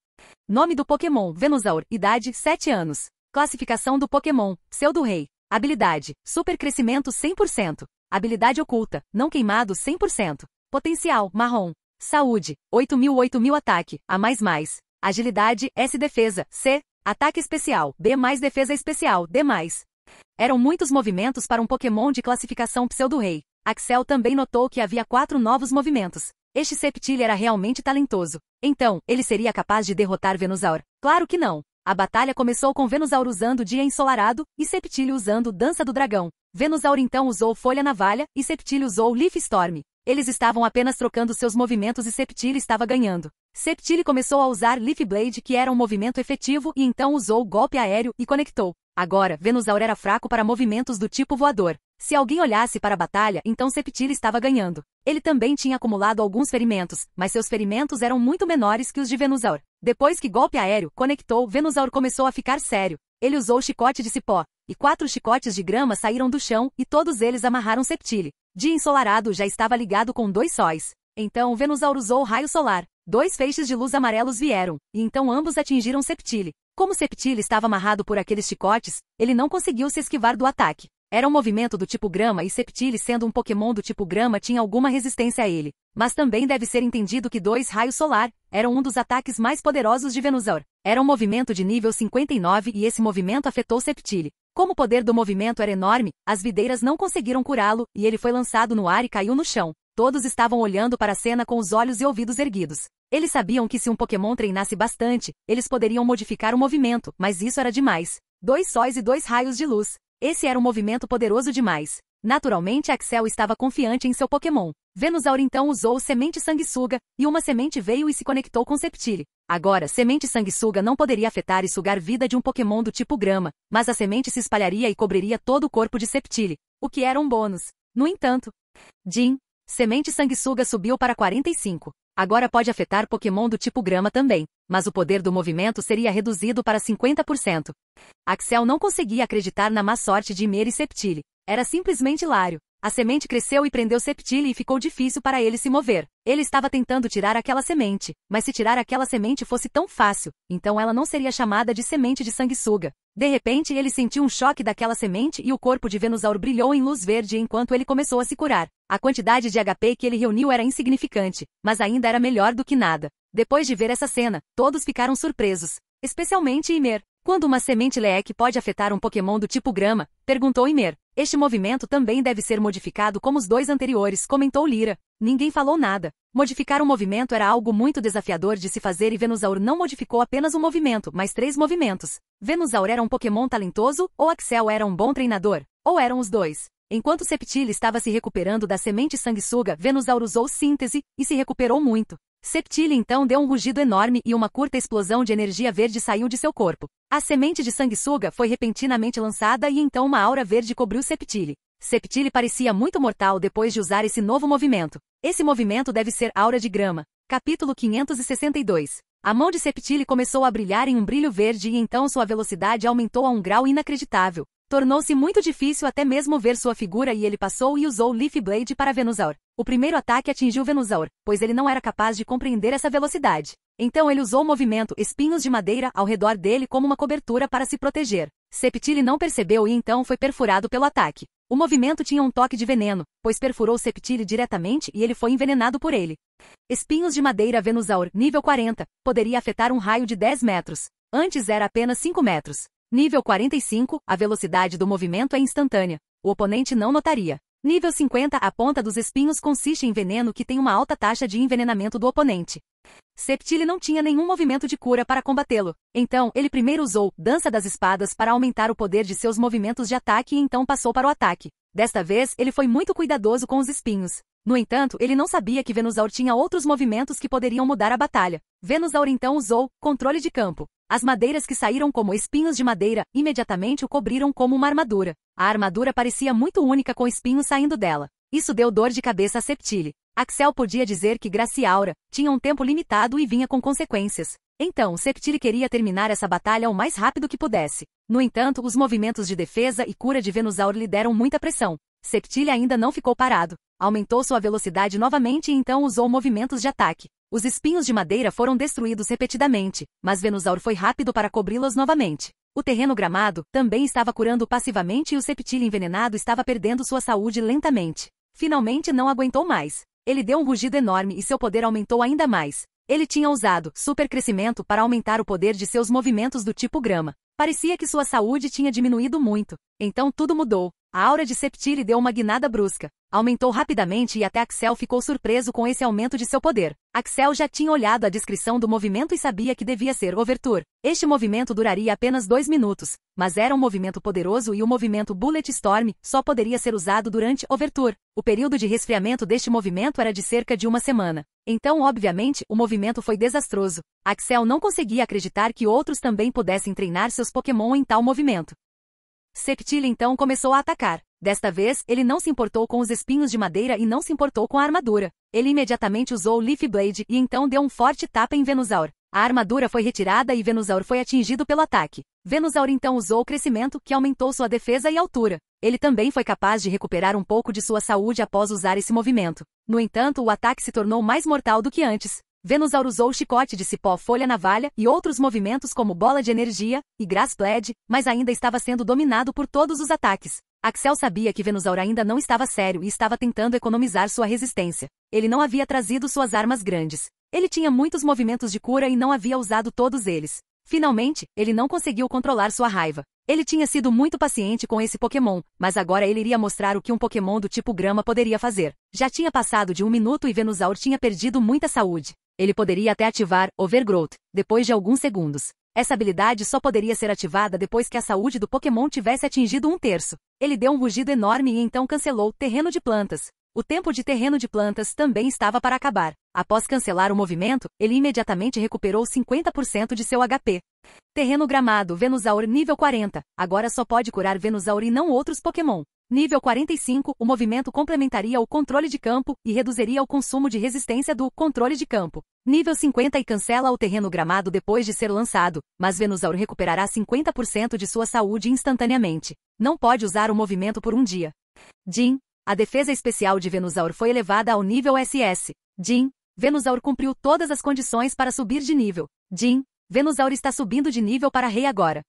Nome do Pokémon, Venusaur. Idade, 7 anos. Classificação do Pokémon, Pseudo-Rei. Habilidade, Super Crescimento 100%. Habilidade Oculta, Não Queimado 100%. Potencial, Marrom. Saúde, 8.000 Ataque, A++. Agilidade, S Defesa, C. Ataque Especial, B mais Defesa Especial, D+. Eram muitos movimentos para um Pokémon de classificação Pseudo-Rei. Axel também notou que havia 4 novos movimentos. Este Sceptile era realmente talentoso. Então, ele seria capaz de derrotar Venusaur? Claro que não. A batalha começou com Venusaur usando Dia Ensolarado e Sceptile usando Dança do Dragão. Venusaur então usou Folha Navalha e Sceptile usou Leaf Storm. Eles estavam apenas trocando seus movimentos e Sceptile estava ganhando. Sceptile começou a usar Leaf Blade, que era um movimento efetivo, e então usou Golpe Aéreo e conectou. Agora, Venusaur era fraco para movimentos do tipo voador. Se alguém olhasse para a batalha, então Sceptile estava ganhando. Ele também tinha acumulado alguns ferimentos, mas seus ferimentos eram muito menores que os de Venusaur. Depois que Golpe Aéreo conectou, Venusaur começou a ficar sério. Ele usou Chicote de Cipó, e 4 chicotes de grama saíram do chão, e todos eles amarraram Sceptile. Dia Ensolarado já estava ligado com 2 sóis. Então Venusaur usou Raio Solar. 2 feixes de luz amarelos vieram, e então ambos atingiram Sceptile. Como Sceptile estava amarrado por aqueles chicotes, ele não conseguiu se esquivar do ataque. Era um movimento do tipo grama e Sceptile, sendo um Pokémon do tipo grama, tinha alguma resistência a ele. Mas também deve ser entendido que 2 raios solar eram um dos ataques mais poderosos de Venusaur. Era um movimento de nível 59 e esse movimento afetou Sceptile. Como o poder do movimento era enorme, as videiras não conseguiram curá-lo e ele foi lançado no ar e caiu no chão. todos estavam olhando para a cena com os olhos e ouvidos erguidos. Eles sabiam que se um Pokémon treinasse bastante, eles poderiam modificar o movimento, mas isso era demais. 2 sóis e 2 raios de luz. Esse era um movimento poderoso demais. Naturalmente, Axel estava confiante em seu Pokémon. Venusaur então usou Semente Sanguessuga, e uma semente veio e se conectou com Sceptile. Agora, Semente Sanguessuga não poderia afetar e sugar vida de um Pokémon do tipo Grama, mas a semente se espalharia e cobriria todo o corpo de Sceptile, o que era um bônus. No entanto, Jin, Semente Sanguessuga subiu para 45. Agora pode afetar Pokémon do tipo Grama também, mas o poder do movimento seria reduzido para 50%. Axel não conseguia acreditar na má sorte de Ymir e Sceptile. Era simplesmente hilário. A semente cresceu e prendeu Sceptile e ficou difícil para ele se mover. Ele estava tentando tirar aquela semente, mas se tirar aquela semente fosse tão fácil, então ela não seria chamada de semente de sanguessuga. De repente ele sentiu um choque daquela semente e o corpo de Venusaur brilhou em luz verde enquanto ele começou a se curar. A quantidade de HP que ele reuniu era insignificante, mas ainda era melhor do que nada. Depois de ver essa cena, todos ficaram surpresos, especialmente Ymir. Quando uma semente leque pode afetar um Pokémon do tipo Grama? Perguntou Ymir. Este movimento também deve ser modificado como os 2 anteriores, comentou Lyra. Ninguém falou nada. Modificar um movimento era algo muito desafiador de se fazer e Venusaur não modificou apenas um movimento, mas 3 movimentos. Venusaur era um Pokémon talentoso, ou Axel era um bom treinador? Ou eram os dois? Enquanto Sceptile estava se recuperando da semente sanguessuga, Venusaur usou síntese, e se recuperou muito. Sceptile então deu um rugido enorme e uma curta explosão de energia verde saiu de seu corpo. A semente de sanguessuga foi repentinamente lançada e então uma aura verde cobriu Sceptile. Sceptile parecia muito mortal depois de usar esse novo movimento. Esse movimento deve ser Aura de Grama. Capítulo 562. A mão de Sceptile começou a brilhar em um brilho verde e então sua velocidade aumentou a um grau inacreditável. Tornou-se muito difícil até mesmo ver sua figura e ele passou e usou Leaf Blade para Venusaur. O primeiro ataque atingiu Venusaur, pois ele não era capaz de compreender essa velocidade. Então ele usou o movimento Espinhos de Madeira ao redor dele como uma cobertura para se proteger. Sceptile não percebeu e então foi perfurado pelo ataque. O movimento tinha um toque de veneno, pois perfurou Sceptile diretamente e ele foi envenenado por ele. Espinhos de Madeira Venusaur, nível 40, poderia afetar um raio de 10 metros. Antes era apenas 5 metros. Nível 45, a velocidade do movimento é instantânea. O oponente não notaria. Nível 50, a ponta dos espinhos consiste em veneno que tem uma alta taxa de envenenamento do oponente. Sceptile não tinha nenhum movimento de cura para combatê-lo. Então, ele primeiro usou Dança das Espadas para aumentar o poder de seus movimentos de ataque e então passou para o ataque. Desta vez, ele foi muito cuidadoso com os espinhos. No entanto, ele não sabia que Venusaur tinha outros movimentos que poderiam mudar a batalha. Venusaur então usou Controle de Campo. As madeiras que saíram como espinhos de madeira imediatamente o cobriram como uma armadura. A armadura parecia muito única com espinhos saindo dela. Isso deu dor de cabeça a Sceptile. Axel podia dizer que Graciaura tinha um tempo limitado e vinha com consequências. Então, Sceptile queria terminar essa batalha o mais rápido que pudesse. No entanto, os movimentos de defesa e cura de Venusaur lhe deram muita pressão. Sceptile ainda não ficou parado. Aumentou sua velocidade novamente e então usou movimentos de ataque. Os espinhos de madeira foram destruídos repetidamente, mas Venusaur foi rápido para cobri-los novamente. O terreno gramado também estava curando passivamente e o Sceptile envenenado estava perdendo sua saúde lentamente. Finalmente não aguentou mais. Ele deu um rugido enorme e seu poder aumentou ainda mais. Ele tinha usado Super Crescimento para aumentar o poder de seus movimentos do tipo grama. Parecia que sua saúde tinha diminuído muito. Então tudo mudou. A aura de Sceptile deu uma guinada brusca. Aumentou rapidamente e até Axel ficou surpreso com esse aumento de seu poder. Axel já tinha olhado a descrição do movimento e sabia que devia ser Overture. Este movimento duraria apenas 2 minutos, mas era um movimento poderoso e o movimento Bullet Storm só poderia ser usado durante Overture. O período de resfriamento deste movimento era de cerca de 1 semana. Então, obviamente, o movimento foi desastroso. Axel não conseguia acreditar que outros também pudessem treinar seus Pokémon em tal movimento. Sceptile então começou a atacar. Desta vez, ele não se importou com os espinhos de madeira e não se importou com a armadura. Ele imediatamente usou o Leaf Blade e então deu um forte tapa em Venusaur. A armadura foi retirada e Venusaur foi atingido pelo ataque. Venusaur então usou o crescimento, que aumentou sua defesa e altura. Ele também foi capaz de recuperar um pouco de sua saúde após usar esse movimento. No entanto, o ataque se tornou mais mortal do que antes. Venusaur usou o chicote de cipó folha navalha e outros movimentos como bola de energia e Grass Blade, mas ainda estava sendo dominado por todos os ataques. Axel sabia que Venusaur ainda não estava sério e estava tentando economizar sua resistência. Ele não havia trazido suas armas grandes. Ele tinha muitos movimentos de cura e não havia usado todos eles. Finalmente, ele não conseguiu controlar sua raiva. Ele tinha sido muito paciente com esse Pokémon, mas agora ele iria mostrar o que um Pokémon do tipo grama poderia fazer. Já tinha passado de 1 minuto e Venusaur tinha perdido muita saúde. Ele poderia até ativar Overgrowth, depois de alguns segundos. Essa habilidade só poderia ser ativada depois que a saúde do Pokémon tivesse atingido 1/3. Ele deu um rugido enorme e então cancelou Terreno de Plantas. O tempo de Terreno de Plantas também estava para acabar. Após cancelar o movimento, ele imediatamente recuperou 50% de seu HP. Terreno Gramado, Venusaur nível 40. Agora só pode curar Venusaur e não outros Pokémon. Nível 45, o movimento complementaria o controle de campo e reduziria o consumo de resistência do controle de campo. Nível 50 e cancela o Terreno Gramado depois de ser lançado, mas Venusaur recuperará 50% de sua saúde instantaneamente. Não pode usar o movimento por um dia. Jin. A defesa especial de Venusaur foi elevada ao nível SS. Jin. Venusaur cumpriu todas as condições para subir de nível. Jin. Venusaur está subindo de nível para rei agora.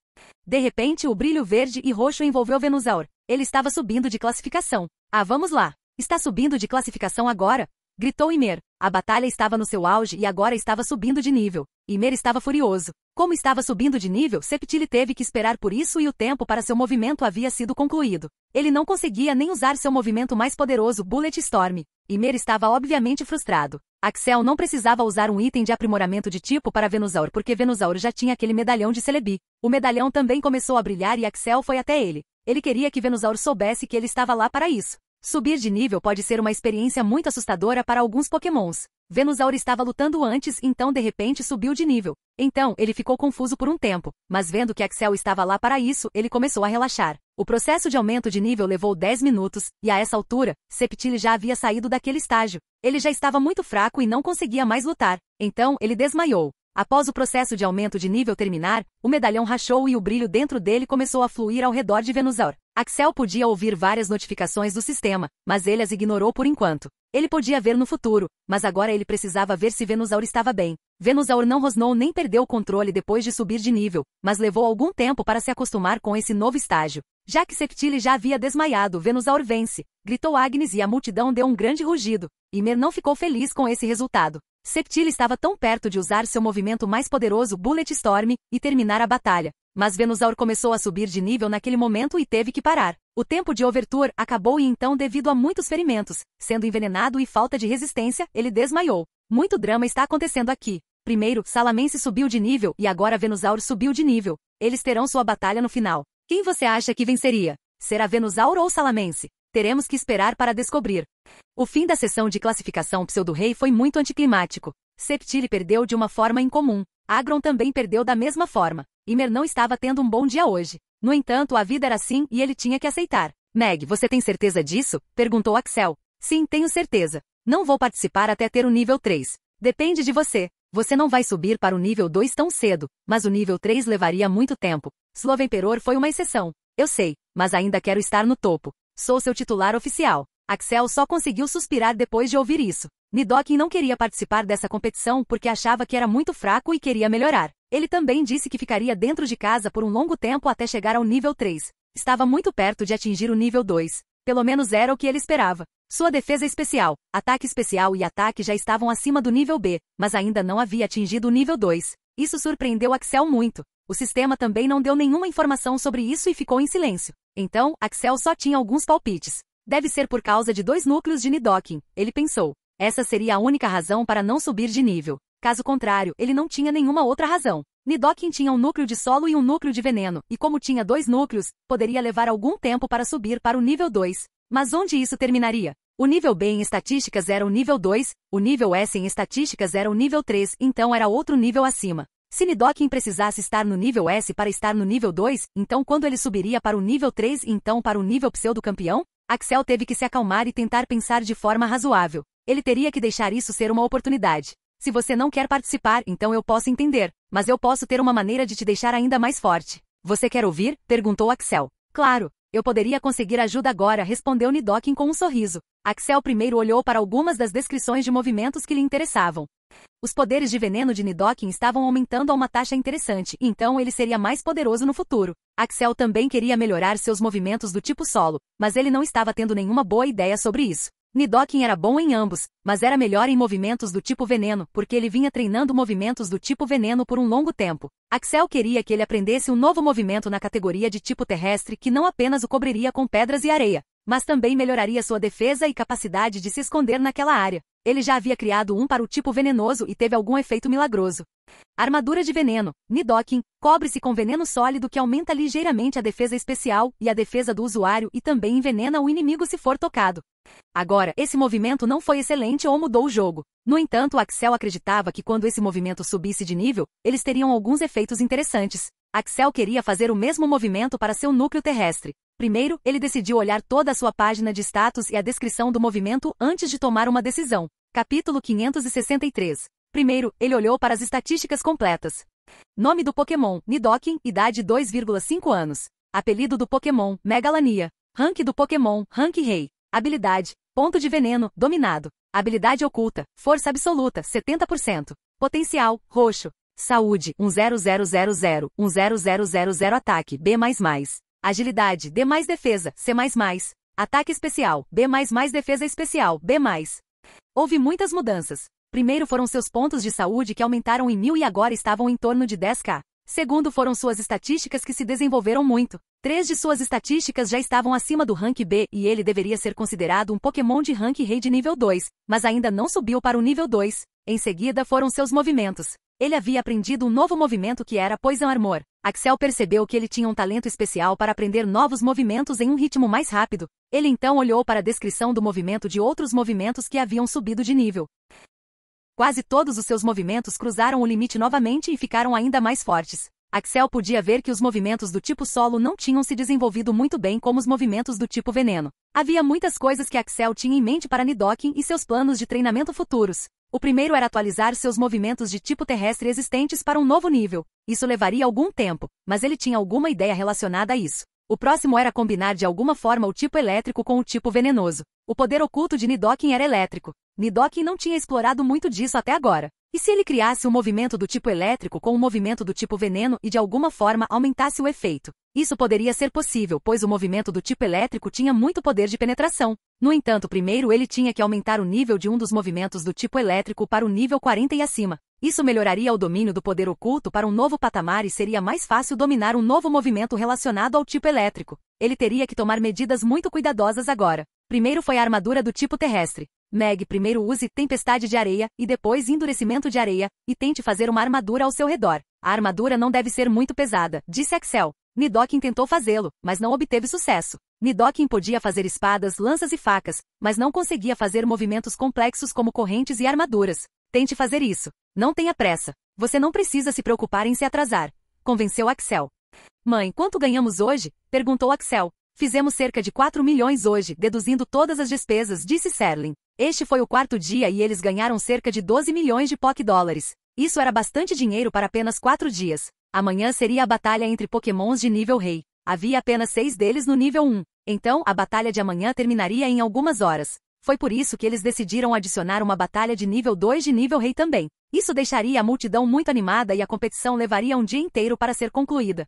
De repente, o brilho verde e roxo envolveu Venusaur. Ele estava subindo de classificação. Ah, vamos lá. Está subindo de classificação agora? Gritou Ymir. A batalha estava no seu auge e agora estava subindo de nível. Ymir estava furioso. Como estava subindo de nível, Sceptile teve que esperar por isso e o tempo para seu movimento havia sido concluído. Ele não conseguia nem usar seu movimento mais poderoso, Bullet Storm. Ymir estava obviamente frustrado. Axel não precisava usar um item de aprimoramento de tipo para Venusaur porque Venusaur já tinha aquele medalhão de Celebi. O medalhão também começou a brilhar e Axel foi até ele. Ele queria que Venusaur soubesse que ele estava lá para isso. Subir de nível pode ser uma experiência muito assustadora para alguns Pokémons. Venusaur estava lutando antes, então de repente subiu de nível. Então, ele ficou confuso por um tempo, mas vendo que Axel estava lá para isso, ele começou a relaxar. O processo de aumento de nível levou 10 minutos, e a essa altura, Sceptile já havia saído daquele estágio. Ele já estava muito fraco e não conseguia mais lutar. Então, ele desmaiou. Após o processo de aumento de nível terminar, o medalhão rachou e o brilho dentro dele começou a fluir ao redor de Venusaur. Axel podia ouvir várias notificações do sistema, mas ele as ignorou por enquanto. Ele podia ver no futuro, mas agora ele precisava ver se Venusaur estava bem. Venusaur não rosnou nem perdeu o controle depois de subir de nível, mas levou algum tempo para se acostumar com esse novo estágio. Já que Sceptile já havia desmaiado, Venusaur vence, gritou Agnes e a multidão deu um grande rugido. Ymir não ficou feliz com esse resultado. Sceptile estava tão perto de usar seu movimento mais poderoso Bullet Storm e terminar a batalha. Mas Venusaur começou a subir de nível naquele momento e teve que parar. O tempo de Overture acabou e então, devido a muitos ferimentos, sendo envenenado e falta de resistência, ele desmaiou. Muito drama está acontecendo aqui. Primeiro, Salamence subiu de nível e agora Venusaur subiu de nível. Eles terão sua batalha no final. Quem você acha que venceria? Será Venusaur ou Salamence? Teremos que esperar para descobrir. O fim da sessão de classificação Pseudo-Rei foi muito anticlimático. Sceptile perdeu de uma forma incomum. Agron também perdeu da mesma forma. Ymir não estava tendo um bom dia hoje. No entanto, a vida era assim e ele tinha que aceitar. Meg, você tem certeza disso? Perguntou Axel. Sim, tenho certeza. Não vou participar até ter o nível 3. Depende de você. Você não vai subir para o nível 2 tão cedo, mas o nível 3 levaria muito tempo. Slovenperor foi uma exceção. Eu sei, mas ainda quero estar no topo. Sou seu titular oficial. Axel só conseguiu suspirar depois de ouvir isso. Nidoking não queria participar dessa competição porque achava que era muito fraco e queria melhorar. Ele também disse que ficaria dentro de casa por um longo tempo até chegar ao nível 3. Estava muito perto de atingir o nível 2. Pelo menos era o que ele esperava. Sua defesa especial, ataque especial e ataque já estavam acima do nível B, mas ainda não havia atingido o nível 2. Isso surpreendeu Axel muito. O sistema também não deu nenhuma informação sobre isso e ficou em silêncio. Então, Axel só tinha alguns palpites. Deve ser por causa de 2 núcleos de Nidoking, ele pensou. Essa seria a única razão para não subir de nível. Caso contrário, ele não tinha nenhuma outra razão. Nidoking tinha um núcleo de solo e um núcleo de veneno, e como tinha 2 núcleos, poderia levar algum tempo para subir para o nível 2. Mas onde isso terminaria? O nível B em estatísticas era o nível 2, o nível S em estatísticas era o nível 3, então era outro nível acima. Se Nidoking precisasse estar no nível S para estar no nível 2, então quando ele subiria para o nível 3 e então para o nível pseudo-campeão? Axel teve que se acalmar e tentar pensar de forma razoável. Ele teria que deixar isso ser uma oportunidade. Se você não quer participar, então eu posso entender, mas eu posso ter uma maneira de te deixar ainda mais forte. Você quer ouvir? Perguntou Axel. Claro, eu poderia conseguir ajuda agora, respondeu Nidoking com um sorriso. Axel primeiro olhou para algumas das descrições de movimentos que lhe interessavam. Os poderes de veneno de Nidoking estavam aumentando a uma taxa interessante, então ele seria mais poderoso no futuro. Axel também queria melhorar seus movimentos do tipo solo, mas ele não estava tendo nenhuma boa ideia sobre isso. Nidoking era bom em ambos, mas era melhor em movimentos do tipo veneno, porque ele vinha treinando movimentos do tipo veneno por um longo tempo. Axel queria que ele aprendesse um novo movimento na categoria de tipo terrestre que não apenas o cobriria com pedras e areia, mas também melhoraria sua defesa e capacidade de se esconder naquela área. Ele já havia criado um para o tipo venenoso e teve algum efeito milagroso. Armadura de veneno. Nidoking cobre-se com veneno sólido que aumenta ligeiramente a defesa especial e a defesa do usuário e também envenena o inimigo se for tocado. Agora, esse movimento não foi excelente ou mudou o jogo. No entanto, Axel acreditava que quando esse movimento subisse de nível, eles teriam alguns efeitos interessantes. Axel queria fazer o mesmo movimento para seu núcleo terrestre. Primeiro, ele decidiu olhar toda a sua página de status e a descrição do movimento antes de tomar uma decisão. Capítulo 563. Primeiro, ele olhou para as estatísticas completas. Nome do Pokémon, Nidoking, idade 2,5 anos. Apelido do Pokémon, Megalania. Rank do Pokémon, Rank Rei. Habilidade, ponto de veneno, dominado. Habilidade oculta, força absoluta, 70%. Potencial, roxo. Saúde, 10000, 10000 ataque, B++. Agilidade, D mais defesa, C++. Ataque especial, B++ defesa especial, B+. Houve muitas mudanças. Primeiro foram seus pontos de saúde que aumentaram em 1000 e agora estavam em torno de 10k. Segundo foram suas estatísticas que se desenvolveram muito. 3 de suas estatísticas já estavam acima do Rank B e ele deveria ser considerado um Pokémon de Rank Rei de nível 2, mas ainda não subiu para o nível 2. Em seguida foram seus movimentos. Ele havia aprendido um novo movimento que era Poison Armor. Axel percebeu que ele tinha um talento especial para aprender novos movimentos em um ritmo mais rápido. Ele então olhou para a descrição do movimento de outros movimentos que haviam subido de nível. Quase todos os seus movimentos cruzaram o limite novamente e ficaram ainda mais fortes. Axel podia ver que os movimentos do tipo solo não tinham se desenvolvido muito bem como os movimentos do tipo veneno. Havia muitas coisas que Axel tinha em mente para Nidoking e seus planos de treinamento futuros. O primeiro era atualizar seus movimentos de tipo terrestre existentes para um novo nível. Isso levaria algum tempo, mas ele tinha alguma ideia relacionada a isso. O próximo era combinar de alguma forma o tipo elétrico com o tipo venenoso. O poder oculto de Nidoking era elétrico. Nidoking não tinha explorado muito disso até agora. E se ele criasse um movimento do tipo elétrico com um movimento do tipo veneno e de alguma forma aumentasse o efeito? Isso poderia ser possível, pois o movimento do tipo elétrico tinha muito poder de penetração. No entanto, primeiro ele tinha que aumentar o nível de um dos movimentos do tipo elétrico para o nível 40 e acima. Isso melhoraria o domínio do poder oculto para um novo patamar e seria mais fácil dominar um novo movimento relacionado ao tipo elétrico. Ele teria que tomar medidas muito cuidadosas agora. Primeiro foi a armadura do tipo terrestre. Meg, primeiro use tempestade de areia, e depois endurecimento de areia, e tente fazer uma armadura ao seu redor. A armadura não deve ser muito pesada, disse Axel. Nidoking tentou fazê-lo, mas não obteve sucesso. Nidoking podia fazer espadas, lanças e facas, mas não conseguia fazer movimentos complexos como correntes e armaduras. Tente fazer isso. Não tenha pressa. Você não precisa se preocupar em se atrasar, convenceu Axel. Mãe, quanto ganhamos hoje? Perguntou Axel. Fizemos cerca de 4 milhões hoje, deduzindo todas as despesas, disse Serling. Este foi o quarto dia e eles ganharam cerca de 12 milhões de Pokédólares. Isso era bastante dinheiro para apenas 4 dias. Amanhã seria a batalha entre Pokémons de nível Rei. Havia apenas 6 deles no nível 1. Então, a batalha de amanhã terminaria em algumas horas. Foi por isso que eles decidiram adicionar uma batalha de nível 2 de nível Rei também. Isso deixaria a multidão muito animada e a competição levaria um dia inteiro para ser concluída.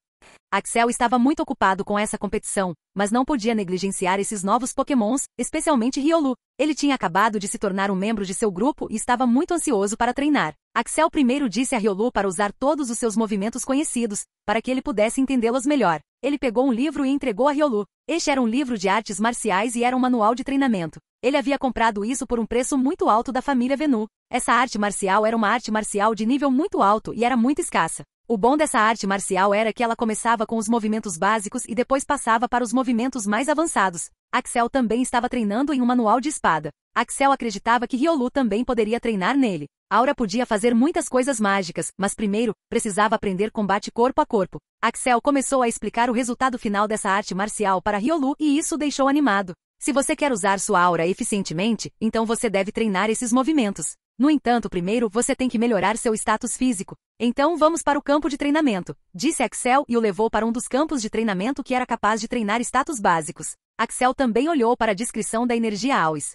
Axel estava muito ocupado com essa competição, mas não podia negligenciar esses novos Pokémons, especialmente Riolu. Ele tinha acabado de se tornar um membro de seu grupo e estava muito ansioso para treinar. Axel primeiro disse a Riolu para usar todos os seus movimentos conhecidos, para que ele pudesse entendê-los melhor. Ele pegou um livro e entregou a Riolu. Este era um livro de artes marciais e era um manual de treinamento. Ele havia comprado isso por um preço muito alto da família Venu. Essa arte marcial era uma arte marcial de nível muito alto e era muito escassa. O bom dessa arte marcial era que ela começava com os movimentos básicos e depois passava para os movimentos mais avançados. Axel também estava treinando em um manual de espada. Axel acreditava que Riolu também poderia treinar nele. Aura podia fazer muitas coisas mágicas, mas primeiro, precisava aprender combate corpo a corpo. Axel começou a explicar o resultado final dessa arte marcial para Riolu e isso o deixou animado. Se você quer usar sua aura eficientemente, então você deve treinar esses movimentos. No entanto, primeiro você tem que melhorar seu status físico. Então vamos para o campo de treinamento, disse Axel e o levou para um dos campos de treinamento que era capaz de treinar status básicos. Axel também olhou para a descrição da energia AUS.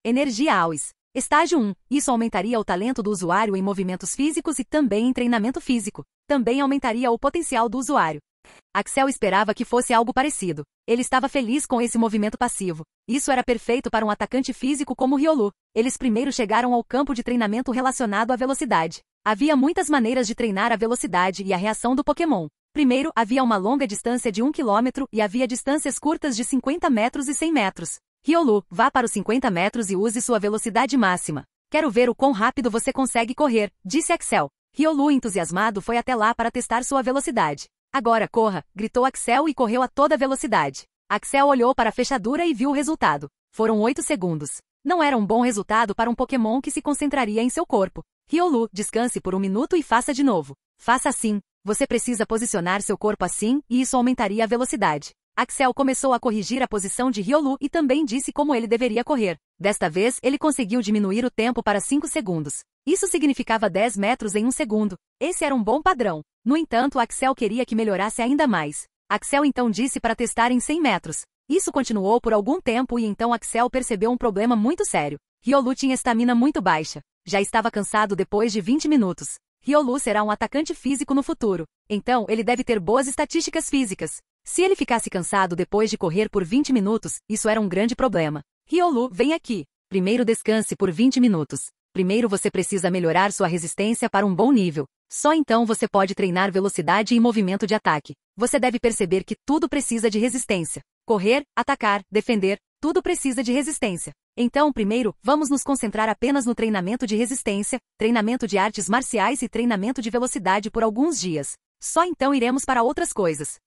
Energia AUS. Estágio 1. Isso aumentaria o talento do usuário em movimentos físicos e também em treinamento físico. Também aumentaria o potencial do usuário. Axel esperava que fosse algo parecido. Ele estava feliz com esse movimento passivo. Isso era perfeito para um atacante físico como Riolu. Eles primeiro chegaram ao campo de treinamento relacionado à velocidade. Havia muitas maneiras de treinar a velocidade e a reação do Pokémon. Primeiro, havia uma longa distância de 1 km e havia distâncias curtas de 50 metros e 100 metros. Riolu, vá para os 50 metros e use sua velocidade máxima. Quero ver o quão rápido você consegue correr, disse Axel. Riolu, entusiasmado, foi até lá para testar sua velocidade. Agora corra, gritou Axel e correu a toda velocidade. Axel olhou para a fechadura e viu o resultado. Foram 8 segundos. Não era um bom resultado para um Pokémon que se concentraria em seu corpo. Riolu, descanse por 1 minuto e faça de novo. Faça assim. Você precisa posicionar seu corpo assim, e isso aumentaria a velocidade. Axel começou a corrigir a posição de Riolu e também disse como ele deveria correr. Desta vez, ele conseguiu diminuir o tempo para 5 segundos. Isso significava 10 metros em 1 segundo. Esse era um bom padrão. No entanto, Axel queria que melhorasse ainda mais. Axel então disse para testar em 100 metros. Isso continuou por algum tempo e então Axel percebeu um problema muito sério. Riolu tinha estamina muito baixa. Já estava cansado depois de 20 minutos. Riolu será um atacante físico no futuro. Então, ele deve ter boas estatísticas físicas. Se ele ficasse cansado depois de correr por 20 minutos, isso era um grande problema. Riolu, vem aqui. Primeiro descanse por 20 minutos. Primeiro você precisa melhorar sua resistência para um bom nível. Só então você pode treinar velocidade e movimento de ataque. Você deve perceber que tudo precisa de resistência. Correr, atacar, defender, tudo precisa de resistência. Então, primeiro, vamos nos concentrar apenas no treinamento de resistência, treinamento de artes marciais e treinamento de velocidade por alguns dias. Só então iremos para outras coisas.